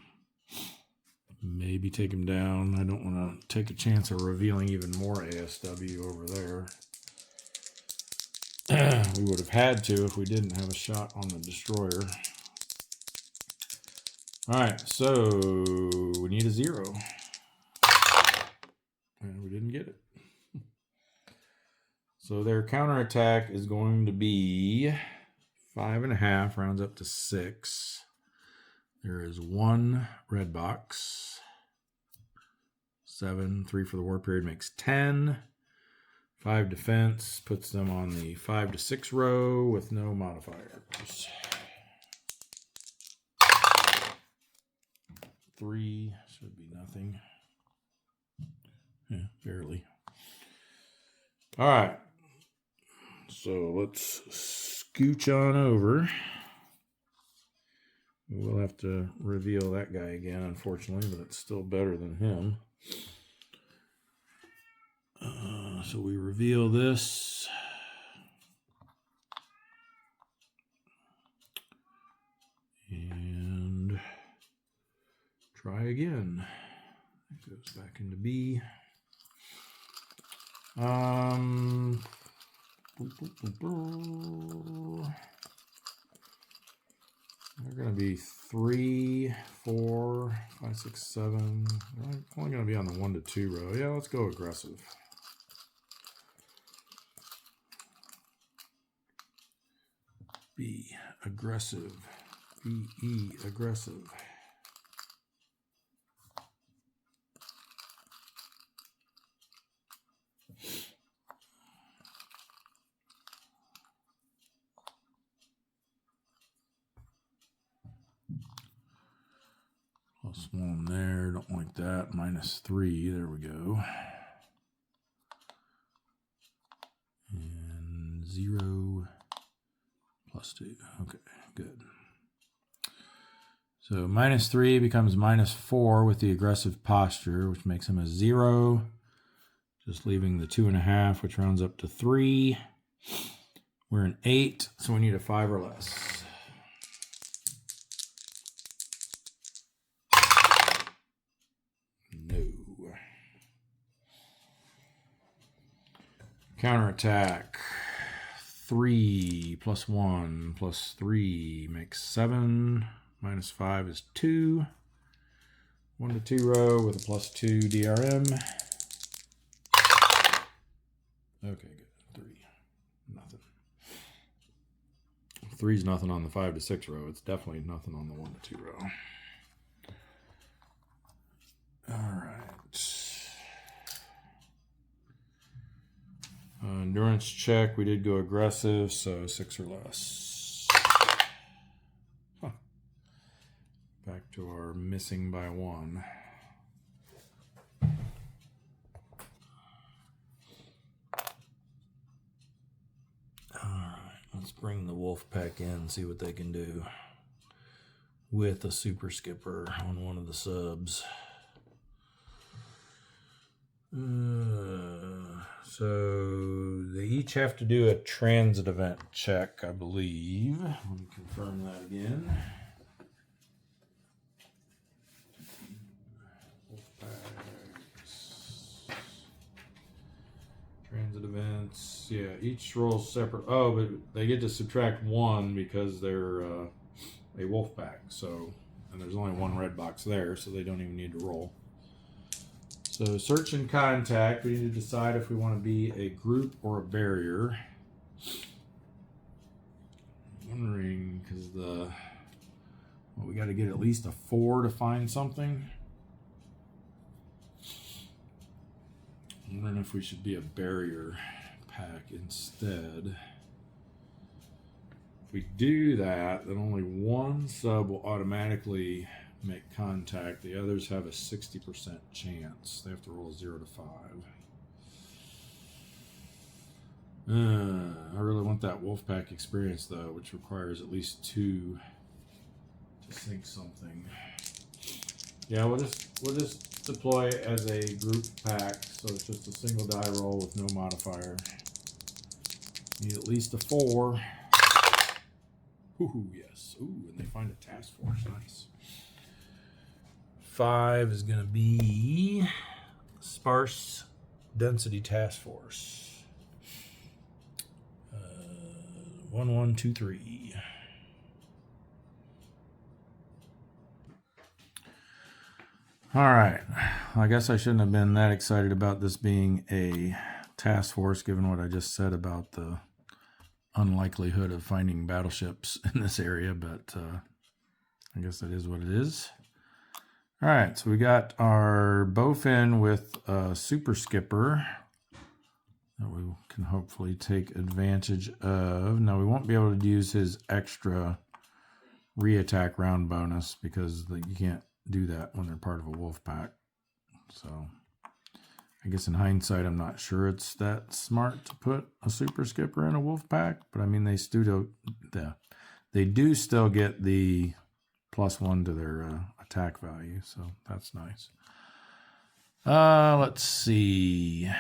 Maybe take him down. I don't want to take a chance of revealing even more ASW over there. We would have had to if we didn't have a shot on the destroyer. All right, so we need a 0. And we didn't get it. So their counterattack is going to be 5.5, rounds up to 6. There is 1 red box. 7, 3 for the war period makes 10. 5 defense puts them on the 5 to 6 row with no modifiers. 3 should be nothing. Yeah, barely. All right. So let's scooch on over. We'll have to reveal that guy again, unfortunately, but it's still better than him. So we reveal this. And try again. It goes back into B. They're going to be 3, 4, 5, 6, 7. They're only going to be on the 1 to 2 row. Yeah, let's go aggressive. B, aggressive. B-E, aggressive. +1 there, don't like that. -3, there we go. And 0 +2, okay, good. So -3 becomes -4 with the aggressive posture, which makes him a 0. Just leaving the 2.5, which rounds up to 3. We're an 8, so we need a 5 or less. No. Counterattack. 3 + 1 + 3 makes 7. -5 is 2. 1 to 2 row with a +2 DRM. Okay, good. 3. Nothing. 3's nothing on the 5 to 6 row. It's definitely nothing on the 1 to 2 row. All right. Endurance check. We did go aggressive, so 6 or less. Huh. Back to our missing by 1. Let's bring the wolf pack in and see what they can do with a super skipper on one of the subs. So they each have to do a transit event check, I believe. Let me confirm that again. Wolf packs. Transit events. Yeah, each rolls separate. Oh, but they get to subtract 1 because they're a wolf pack. So, and there's only 1 red box there, so they don't even need to roll. So search and contact, we need to decide if we want to be a group or a barrier. I'm wondering, because we got to get at least a 4 to find something. I'm wondering if we should be a barrier pack instead. If we do that, then only 1 sub will automatically make contact. The others have a 60% chance. They have to roll a 0 to 5. I really want that Wolfpack experience though, which requires at least 2 to sink something. Yeah, we'll just deploy as a group pack, so it's just a single die roll with no modifier. Need at least a 4. Ooh, yes. Ooh, and they find a task force. Nice. 5 is going to be sparse density task force. 1, 1, 2, 3. All right. I guess I shouldn't have been that excited about this being a task force, given what I just said about the unlikelihood of finding battleships in this area, but I guess that is what it is. All right, so we got our bowfin with a super skipper that we can hopefully take advantage of. Now, we won't be able to use his extra re-attack round bonus because you can't do that when they're part of a wolf pack. So I guess in hindsight, I'm not sure it's that smart to put a super skipper in a wolf pack, but I mean, they do still get the +1 to their attack value, so that's nice. Let's see.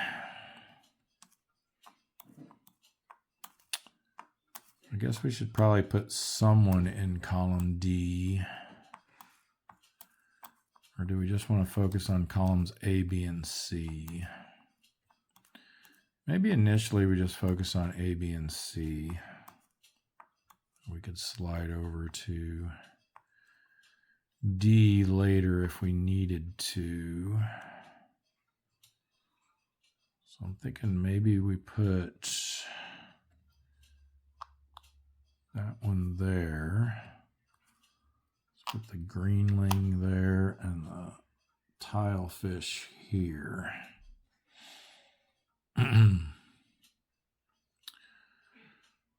I guess we should probably put someone in column D. Or do we just want to focus on columns A, B, and C? Maybe initially we just focus on A, B, and C. We could slide over to D later if we needed to. So I'm thinking maybe we put that one there. Let's put the greenling there and the tile fish here.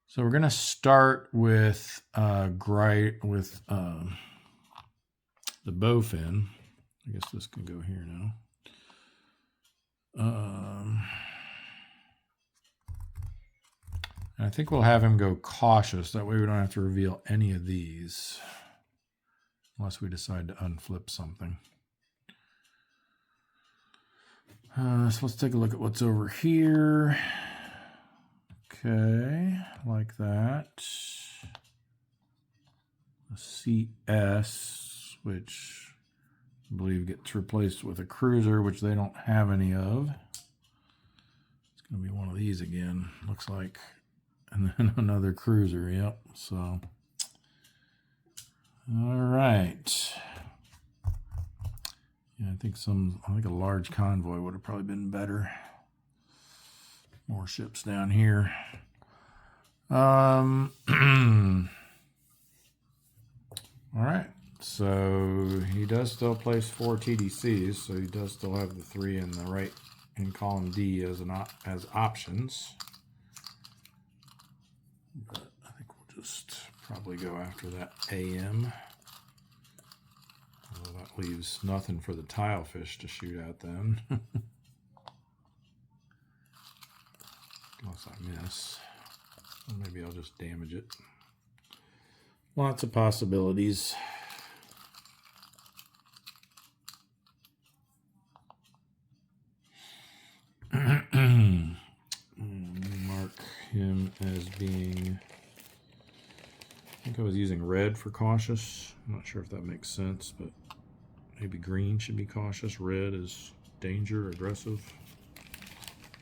So we're going to start with the bowfin. I guess this can go here now. And I think we'll have him go cautious. That way we don't have to reveal any of these. unless we decide to unflip something. So let's take a look at what's over here. Okay, like that. A CS, which I believe gets replaced with a cruiser, which they don't have any of. It's going to be one of these again, looks like. And then another cruiser, yep. So, all right. Yeah, I think a large convoy would have probably been better. More ships down here. All right. So he does still place 4 TDCs, so he does still have the 3 in the right in column D as options. But I think we'll just probably go after that AM. Although that leaves nothing for the tilefish to shoot at then. Unless I miss. Or maybe I'll just damage it. Lots of possibilities. Mark him as being, I think I was using red for cautious. I'm not sure if that makes sense, but maybe green should be cautious. Red is danger, aggressive.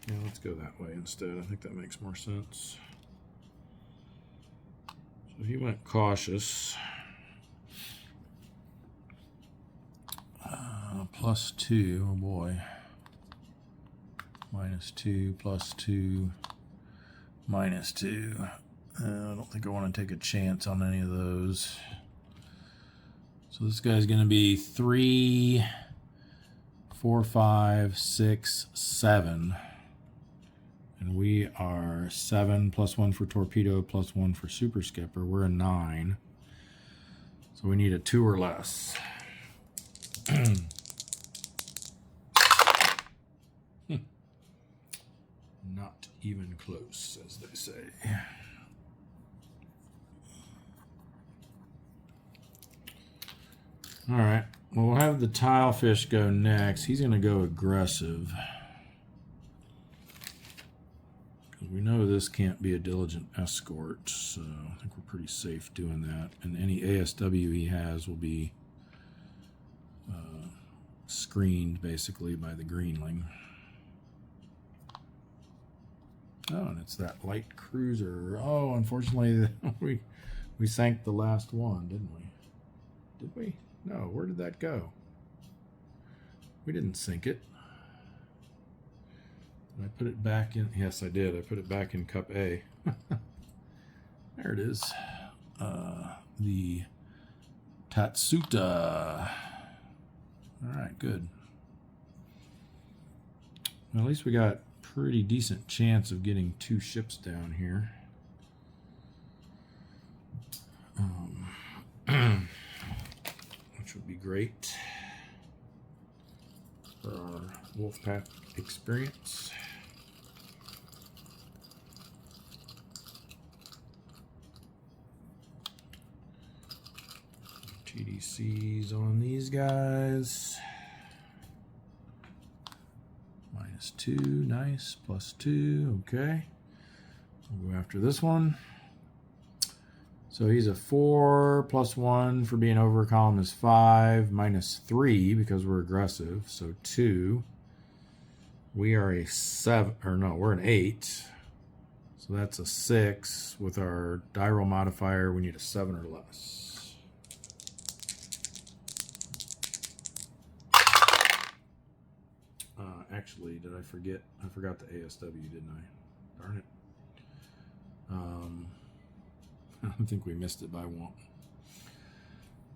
Yeah, let's go that way instead. I think that makes more sense. So he went cautious. +2, oh boy. -2, +2, -2. I don't think I want to take a chance on any of those. So this guy's going to be 3, 4, 5, 6, 7. And we are 7 +1 for torpedo +1 for super skipper. We're a 9. So we need a 2 or less. Not even close, as they say. All right. Well, we'll have the tilefish go next. He's going to go aggressive. Because we know this can't be a diligent escort, so I think we're pretty safe doing that. And any ASW he has will be screened, basically, by the Greenling. Oh, and it's that light cruiser. Oh, unfortunately, we sank the last one, didn't we? Did we? No, where did that go? We didn't sink it. Did I put it back in? Yes, I did. I put it back in Cup A. There it is. The Tatsuta. All right, good. Well, at least we got pretty decent chance of getting 2 ships down here. Which would be great for our Wolfpack experience. TDCs on these guys. -2, nice. +2, okay. We'll go after this one. So he's a 4 +1 for being over column is 5, -3 because we're aggressive. So 2. We are a 7, or no, we're an 8. So that's a 6. With our die roll modifier, we need a 7 or less. Actually, did I forget? I forgot the ASW, didn't I? Darn it. I don't think we missed it by 1.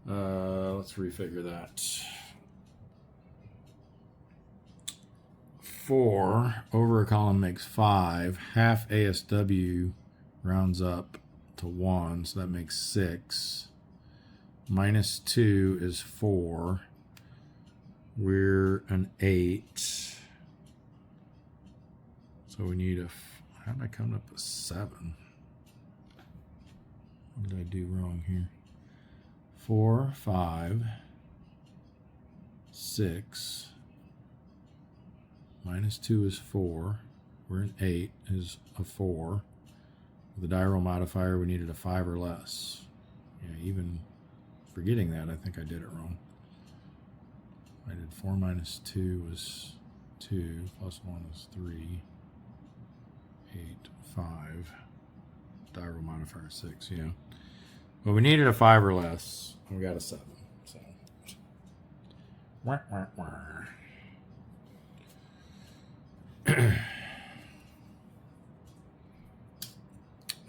Let's refigure that. 4 over a column makes 5. Half ASW rounds up to 1, so that makes 6. -2 is 4. We're an 8. So we need a, how did I come up with 7? What did I do wrong here? 4, 5, 6. Minus 2 is 4. We're in 8 is a 4. With the die roll modifier, we needed a 5 or less. Yeah, even forgetting that, I think I did it wrong. I did 4 minus 2 was 2, plus 1 is 3, 8, 5. Die roll modifier 6, yeah. But we needed a 5 or less. We got a 7. So. Wah, wah, wah.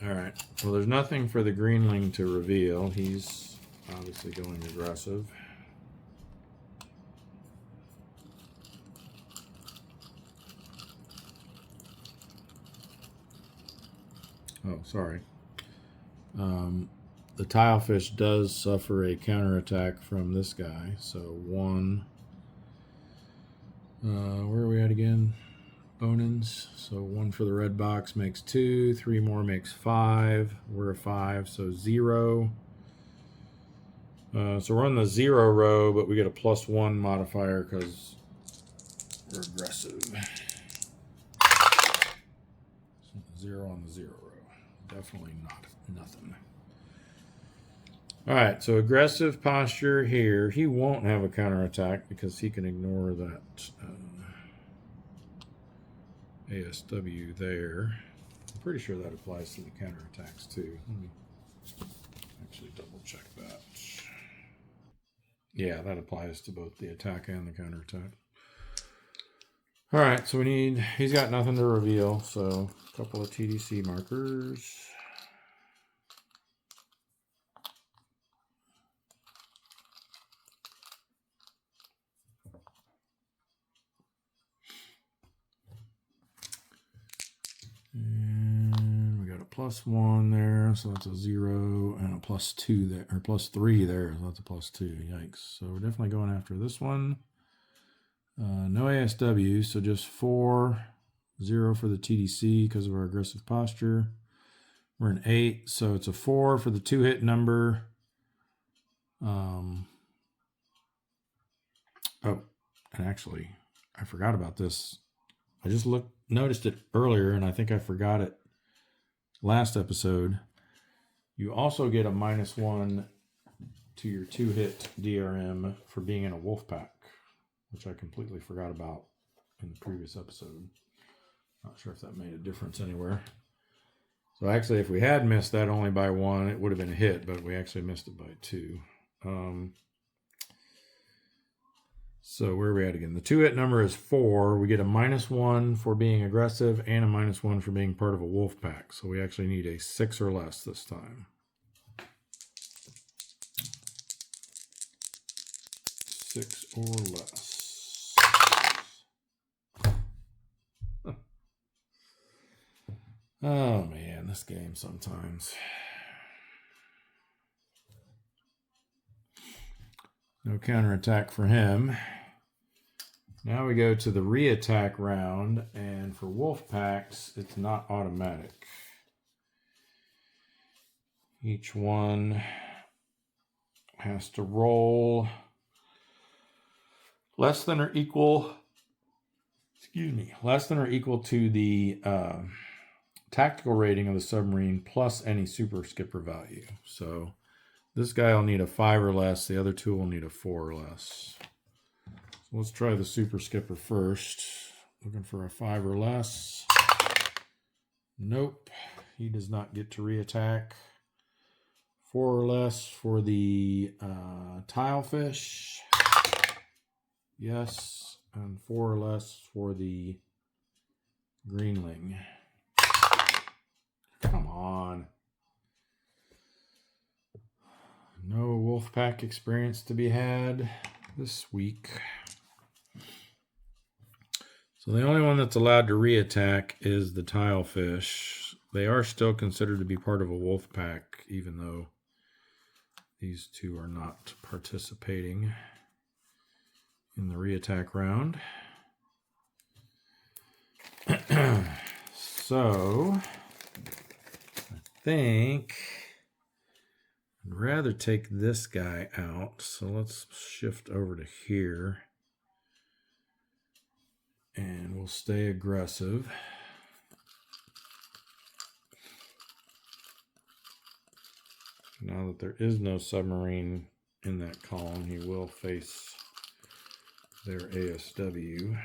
All right. Well, there's nothing for the greenling to reveal. He's obviously going aggressive. Oh, sorry. The tilefish does suffer a counterattack from this guy. So 1. Where are we at again? Bonins. So 1 for the red box makes 2. 3 more makes 5. We're a 5, so 0. So we're on the 0 row, but we get a +1 modifier because we're aggressive. So 0 on the 0 row. Definitely not nothing. All right, so aggressive posture here. He won't have a counterattack because he can ignore that ASW there. I'm pretty sure that applies to the counterattacks too. Let me actually double check that. Yeah, that applies to both the attack and the counterattack. All right, so he's got nothing to reveal, so a couple of TDC markers. And we got a +1 there, so that's a 0, and a +2 there, or +3 there, so that's a +2. Yikes. So we're definitely going after this one. No ASW, so just 4, 0 for the TDC because of our aggressive posture. We're an 8, so it's a 4 for the 2-hit number. Oh, and actually, I forgot about this. I just noticed it earlier, and I think I forgot it last episode. You also get a -1 to your 2-hit DRM for being in a wolf pack, which I completely forgot about in the previous episode. Not sure if that made a difference anywhere. So actually, if we had missed that only by 1, it would have been a hit, but we actually missed it by 2. So where are we at again? The 2-hit number is 4. We get a -1 for being aggressive and a -1 for being part of a wolf pack. So we actually need a 6 or less this time. 6 or less. Oh man, this game sometimes. No counterattack for him. Now we go to the re-attack round, and for wolf packs, it's not automatic. Each one has to roll less than or equal to the tactical rating of the submarine plus any super skipper value. So this guy will need a 5 or less. The other two will need a 4 or less. So let's try the super skipper first. Looking for a 5 or less. Nope. He does not get to re-attack. 4 or less for the tilefish. Yes. And 4 or less for the greenling. Come on. No wolf pack experience to be had this week. So the only one that's allowed to re-attack is the tilefish. They are still considered to be part of a wolf pack, even though these two are not participating in the re-attack round. So I think I'd rather take this guy out, so let's shift over to here. And we'll stay aggressive. Now that there is no submarine in that column, he will face their ASW.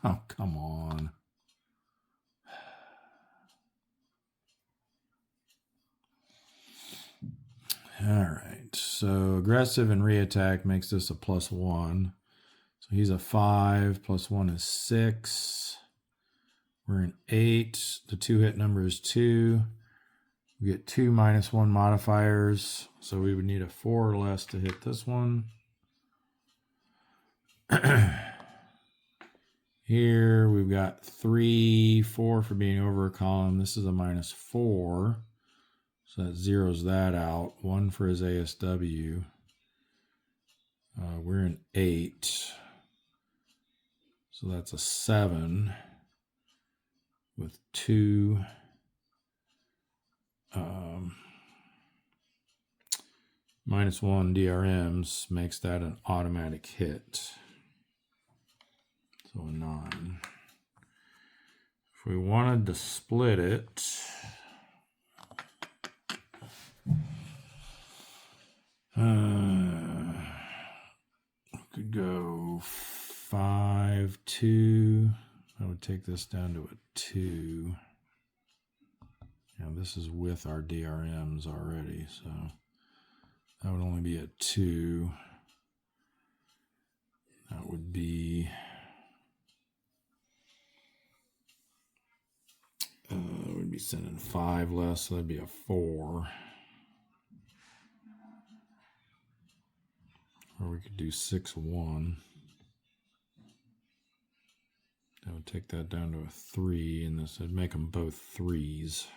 Oh, come on. All right, so aggressive and reattack makes this a +1. So he's a 5, +1 is 6. We're in 8. The 2-hit number is 2. We get 2 -1 modifiers, so we would need a 4 or less to hit this one. Here we've got 3, 4 for being over a column. This is a -4. So that zeroes that out. 1 for his ASW. We're in 8. So that's a 7 with 2 -1 DRMs makes that an automatic hit. So a 9. If we wanted to split it, we could go 5, 2. I would take this down to a 2. Now this is with our DRMs already, so that would only be a 2. That would be we'd be sending 5 less, so that'd be a 4. Or we could do 6, 1. That would take that down to a 3, and this would make them both 3s.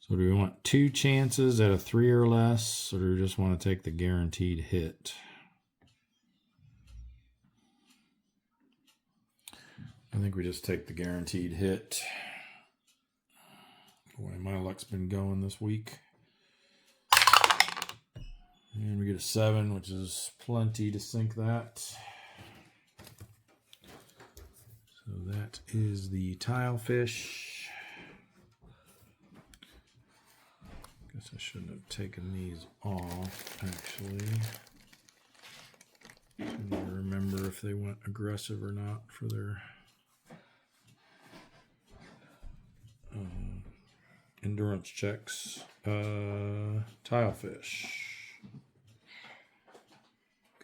So do we want 2 chances at a 3 or less, or do we just want to take the guaranteed hit? I think we just take the guaranteed hit. Boy, my luck's been going this week. And we get a 7, which is plenty to sink that. So that is the tile fish. Guess I shouldn't have taken these off, actually. I don't remember if they went aggressive or not for their endurance checks. Tile fish.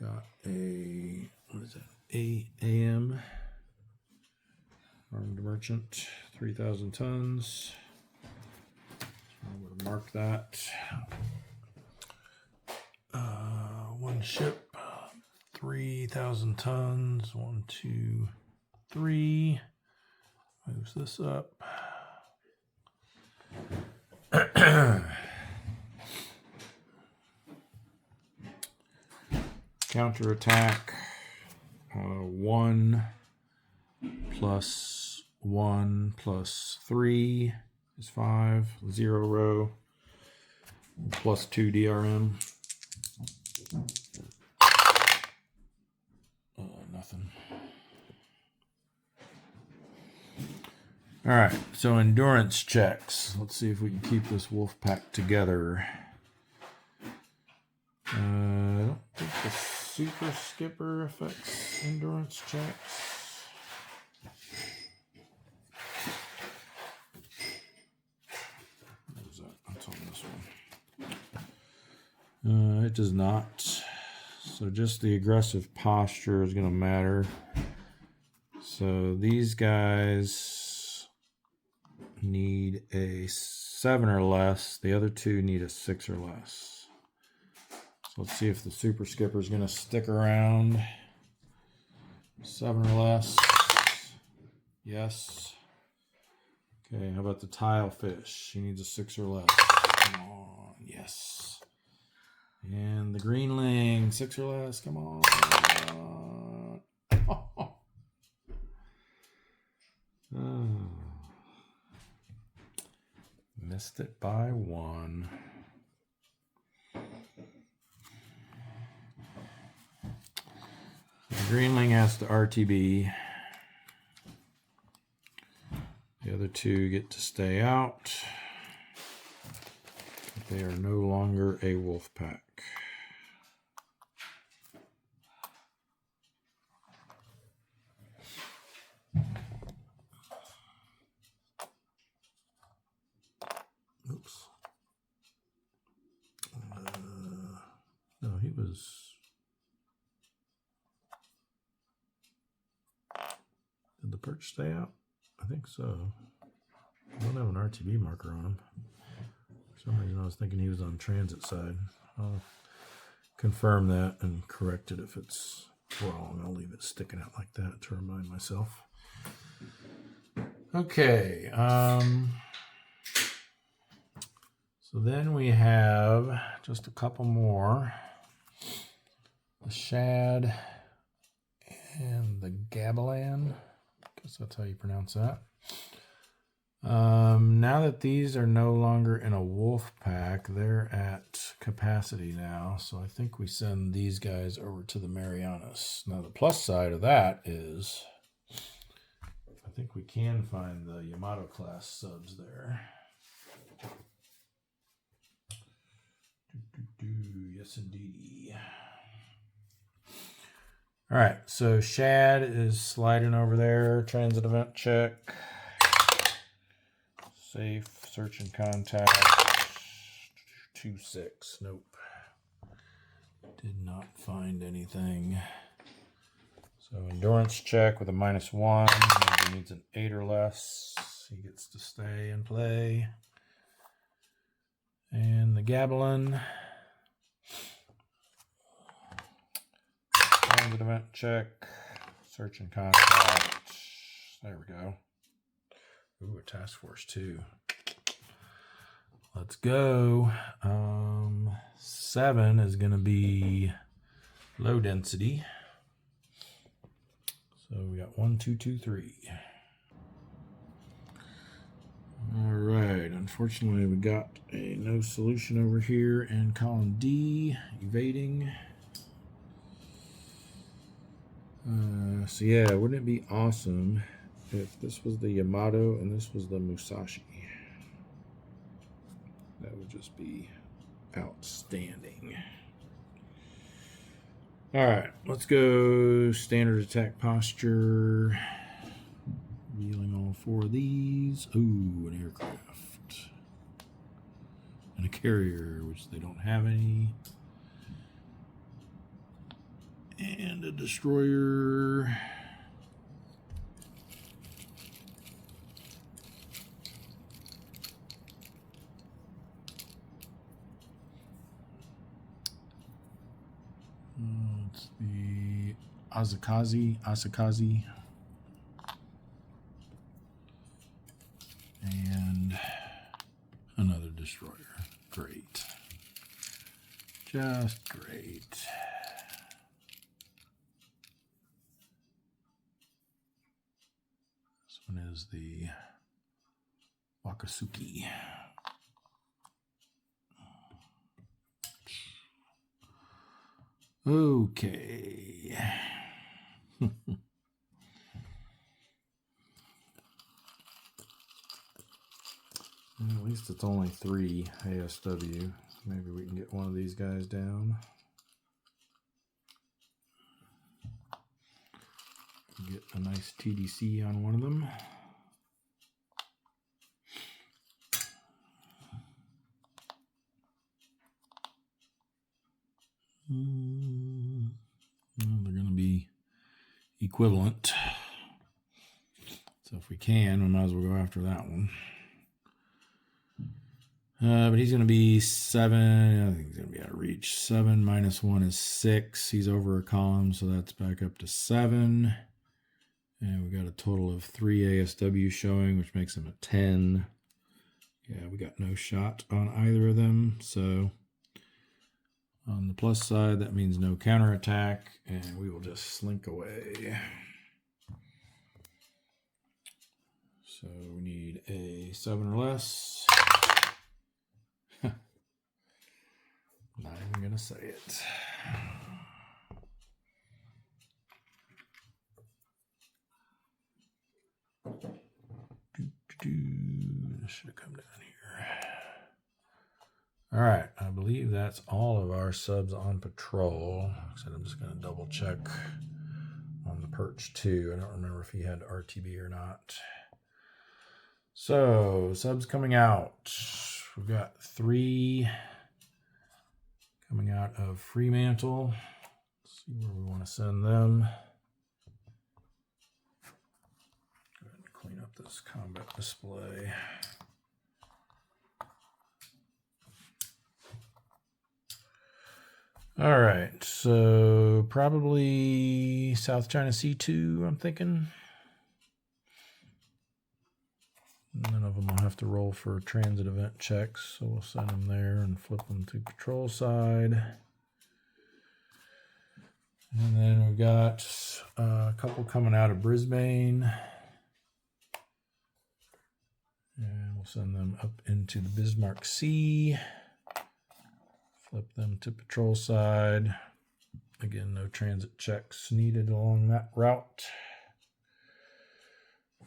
Got a, what is that? AM armed merchant, 3,000 tons. So I'm going to mark that. One ship, 3,000 tons. 1, 2, 3. Moves this up. Counterattack. 1 plus 1 plus 3 is 5. 0 row. Plus 2 DRM. Nothing. All right, so endurance checks. Let's see if we can keep this wolf pack together. I don't think the super skipper affects endurance checks. What is that? That's on this one. It does not. So just the aggressive posture is going to matter. So these guys need a 7 or less. The other 2 need a 6 or less. So let's see if the super skipper is going to stick around. 7 or less. Yes. Okay, how about the tile fish? She needs a 6 or less. Come on. Yes. And the greenling, 6 or less. Come on. Oh. Missed it by 1. The greenling has to RTB. The other 2 get to stay out. They are no longer a wolf pack. Oops. No, he was... Did the perch stay out? I think so. I don't have an RTB marker on him. For some reason I was thinking he was on transit side. I'll confirm that and correct it if it's wrong. I'll leave it sticking out like that to remind myself. Okay. So then we have just a couple more. The shad and the gavilan. I guess that's how you pronounce that. Now that these are no longer in a wolf pack, they're at capacity now. So I think we send these guys over to the Marianas. Now the plus side of that is I think we can find the Yamato class subs there. Yes, indeed. All right, so shad is sliding over there. Transit event check. Safe, search and contact. 2-6. Nope. Did not find anything. So endurance check with a -1. Maybe needs an 8 or less. He gets to stay and play. And the gavilan. Transit event check. Search and contact. There we go. Ooh, a task force 2. Let's go. 7 is going to be low density. So we got 1, 2, 2, 3. All right. Unfortunately, we got a no solution over here in column D, evading. So yeah, wouldn't it be awesome if this was the Yamato and this was the Musashi? That would just be outstanding. All right, let's go standard attack posture. Revealing all 4 of these. Ooh, an aircraft. And a carrier, which they don't have any. And a destroyer. It's the Asakazi. And another destroyer. Great. Just great. This one is the Wakasuki. Okay. At least it's only 3 ASW. Maybe we can get one of these guys down. Get a nice TDC on one of them. Well, they're going to be equivalent. So if we can, we might as well go after that one. But he's going to be 7. I think he's going to be out of reach. 7 minus 1 is 6. He's over a column, so that's back up to 7. And we got a total of 3 ASW showing, which makes him a 10. Yeah, we got no shot on either of them. So On the plus side, that means no counterattack, and we will just slink away. So we need a 7 or less. Not even going to say it. This should have come down here. All right, I believe that's all of our subs on patrol. Like I said, I'm just going to double check on the perch too. I don't remember if he had RTB or not. So, subs coming out. We've got 3 coming out of Fremantle. Let's see where we want to send them. Go ahead and clean up this combat display. All right, so probably South China Sea 2, I'm thinking. None of them will have to roll for transit event checks, so we'll send them there and flip them to patrol side. And then we've got a couple coming out of Brisbane. And we'll send them up into the Bismarck Sea. Flip them to patrol side. Again, no transit checks needed along that route.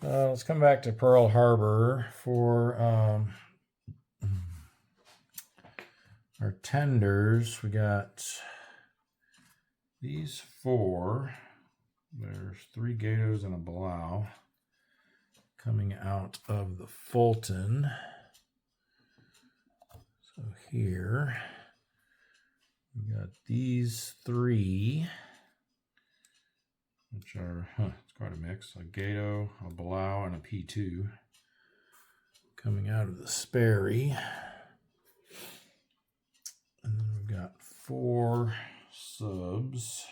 Let's come back to Pearl Harbor for our tenders. We got these 4. There's 3 Gatos and a Blau coming out of the Fulton. So here we got these 3, which are, it's quite a mix. A Gato, a Blau, and a P2 coming out of the Sperry. And then we've got 4 subs.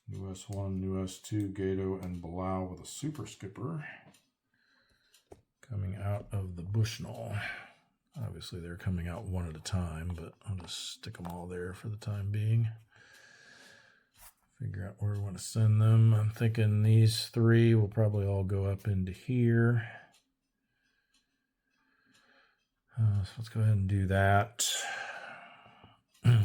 New S1, New S2, Gato, and Blau with a Super Skipper coming out of the Bushnell. Obviously, they're coming out one at a time, but I'll just stick them all there for the time being. Figure out where we want to send them. I'm thinking these 3 will probably all go up into here. So let's go ahead and do that. There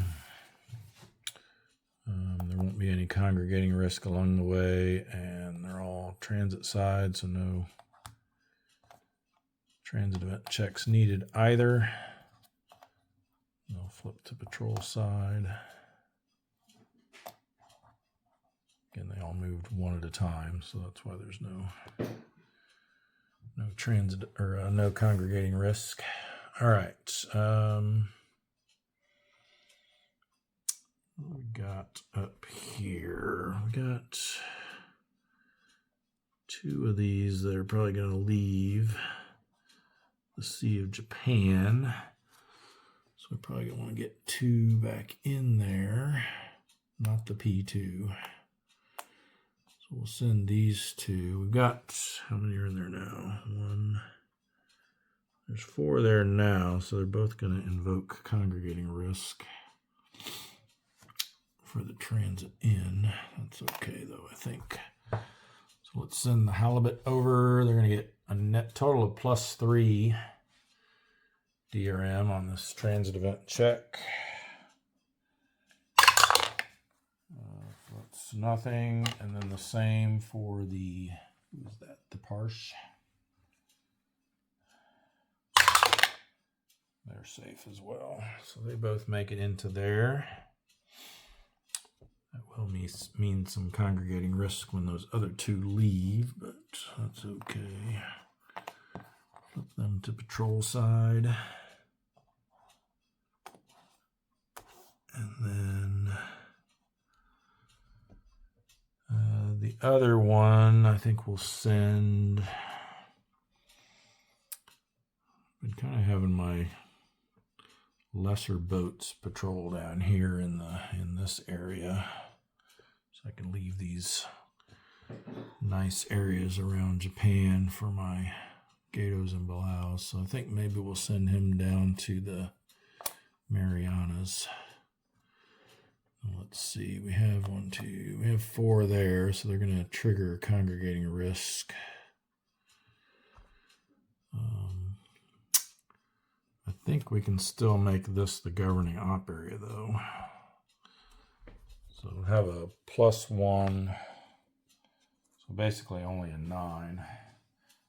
won't be any congregating risk along the way, and they're all transit side, so no transit event checks needed either. I'll flip to patrol side. Again, they all moved one at a time, so that's why there's no transit or no congregating risk. All right. What we got up here? We got 2 of these that are probably going to leave the Sea of Japan. So we probably want to get 2 back in there, not the P2. So we'll send these 2. We've got, how many are in there now? 1. There's 4 there now, so they're both going to invoke congregating risk for the transit in. That's okay, though, I think. So let's send the halibut over. They're going to get a net total of +3 DRM on this transit event check. That's nothing. And then the same for the, who is that? The Parsh. They're safe as well. So they both make it into there. That will mean some congregating risk when those other 2 leave, but that's okay. Flip them to patrol side. And then the other one, I think we'll send. Been kind of having my lesser boats patrol down here in this area, so I can leave these nice areas around Japan for my Gatos and Balaos. So I think maybe we'll send him down to the Marianas let's see, we have 4 there, so they're going to trigger congregating risk. I think we can still make this the governing op area, though. So we'll have a +1. So basically only a 9.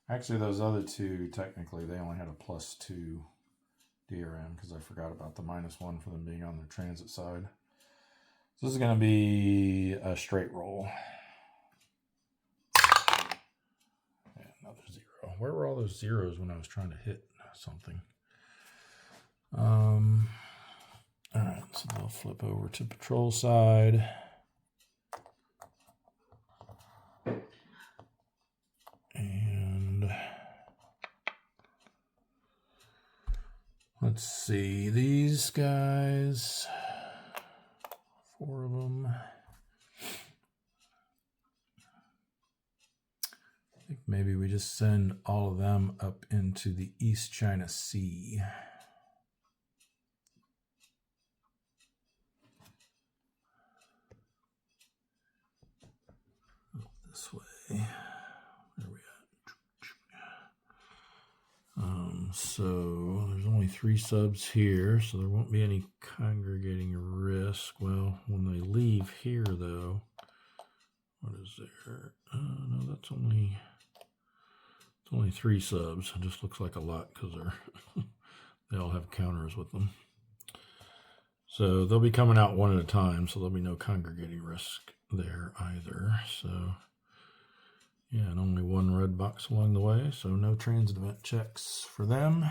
Actually, those other two, technically, they only had a +2 DRM because I forgot about the -1 for them being on their transit side. So this is going to be a straight roll. And another 0. Where were all those zeros when I was trying to hit something? All right, so they'll flip over to patrol side. And let's see, these guys, 4 of them. I think maybe we just send all of them up into the East China Sea. This way. Where are we at? So there's only 3 subs here, so there won't be any congregating risk. Well, when they leave here, though, what is there? No, it's only 3 subs. It just looks like a lot because they all have counters with them. So they'll be coming out one at a time, so there'll be no congregating risk there either. So yeah, and only 1 red box along the way, so no transit event checks for them.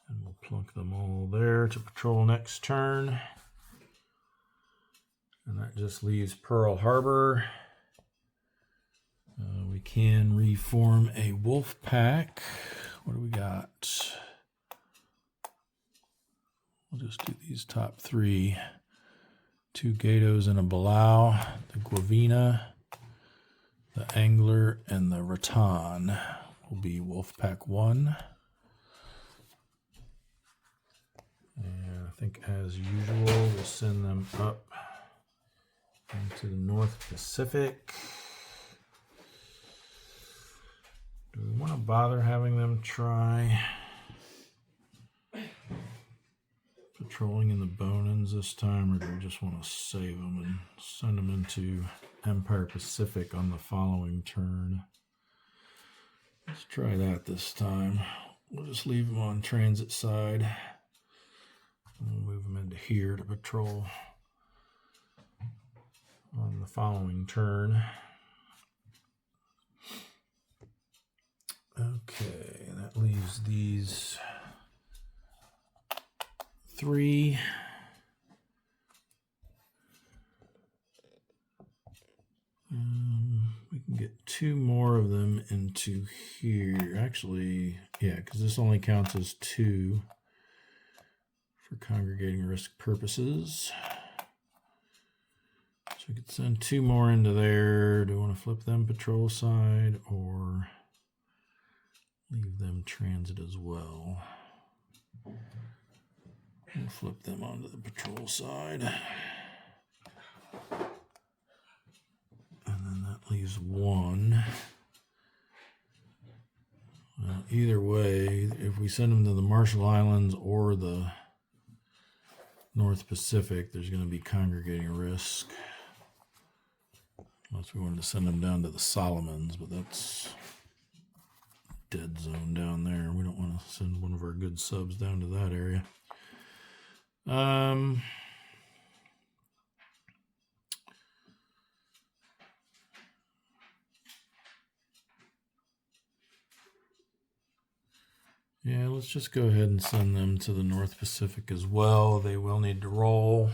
And we'll plunk them all there to patrol next turn. And that just leaves Pearl Harbor. We can reform a wolf pack. What do we got? We'll just do these top 3. 2 Gatos and a Balau, the Guavina, the Angler, and the Rattan will be Wolfpack 1. And I think as usual, we'll send them up into the North Pacific. Do we want to bother having them try patrolling in the Bonins this time, or do we just want to save them and send them into Empire Pacific on the following turn? Let's try that this time. We'll just leave them on transit side. We'll move them into here to patrol on the following turn. Okay, that leaves these 3. We can get 2 more of them into here. Actually, yeah, because this only counts as 2 for congregating risk purposes. So we could send 2 more into there. Do we want to flip them patrol side or leave them transit as well? We'll flip them onto the patrol side. And then that leaves 1. Either way, if we send them to the Marshall Islands or the North Pacific, there's going to be congregating risk. Unless we wanted to send them down to the Solomons, but that's dead zone down there. We don't want to send one of our good subs down to that area. Yeah, let's just go ahead and send them to the North Pacific as well. They will need to roll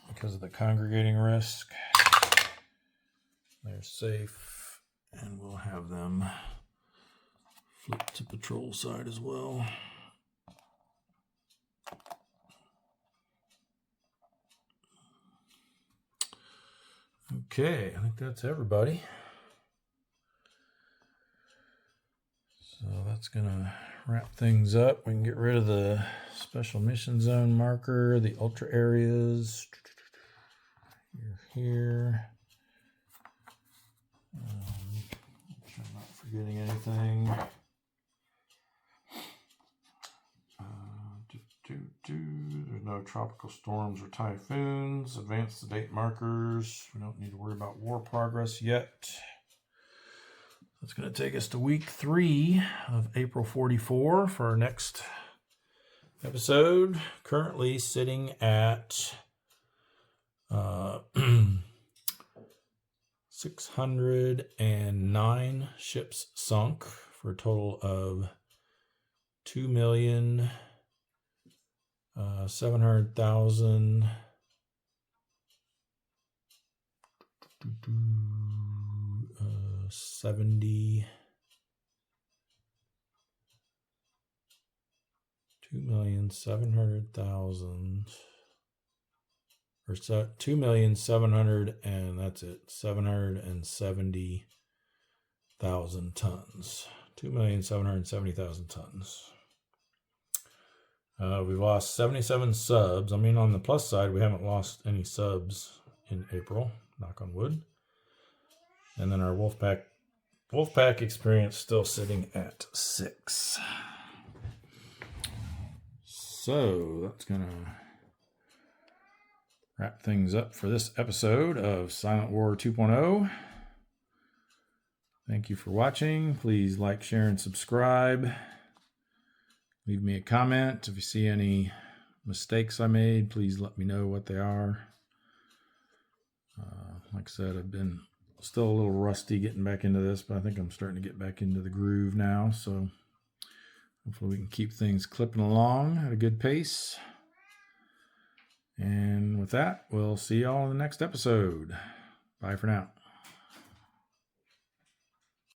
because of the congregating risk. They're safe, and we'll have them flip to patrol side as well. Okay, I think that's everybody. So that's going to wrap things up. We can get rid of the special mission zone marker, the ultra areas. You're here. Make sure I'm not forgetting anything. There's no tropical storms or typhoons. Advance the date markers. We don't need to worry about war progress yet. That's going to take us to week 3 of April 44 for our next episode. Currently sitting at 609 ships sunk for a total of 2,700,000 70 2,700,000 or 2,700 and that's it 770,000 tons. 2,770,000 tons. We've lost 77 subs. I mean, on the plus side, we haven't lost any subs in April, knock on wood. And then our Wolfpack experience still sitting at 6. So that's going to wrap things up for this episode of Silent War 2.0. Thank you for watching. Please like, share, and subscribe. Leave me a comment. If you see any mistakes I made, please let me know what they are. Like I said, I've been still a little rusty getting back into this, but I think I'm starting to get back into the groove now. So hopefully we can keep things clipping along at a good pace. And with that, we'll see y'all in the next episode. Bye for now.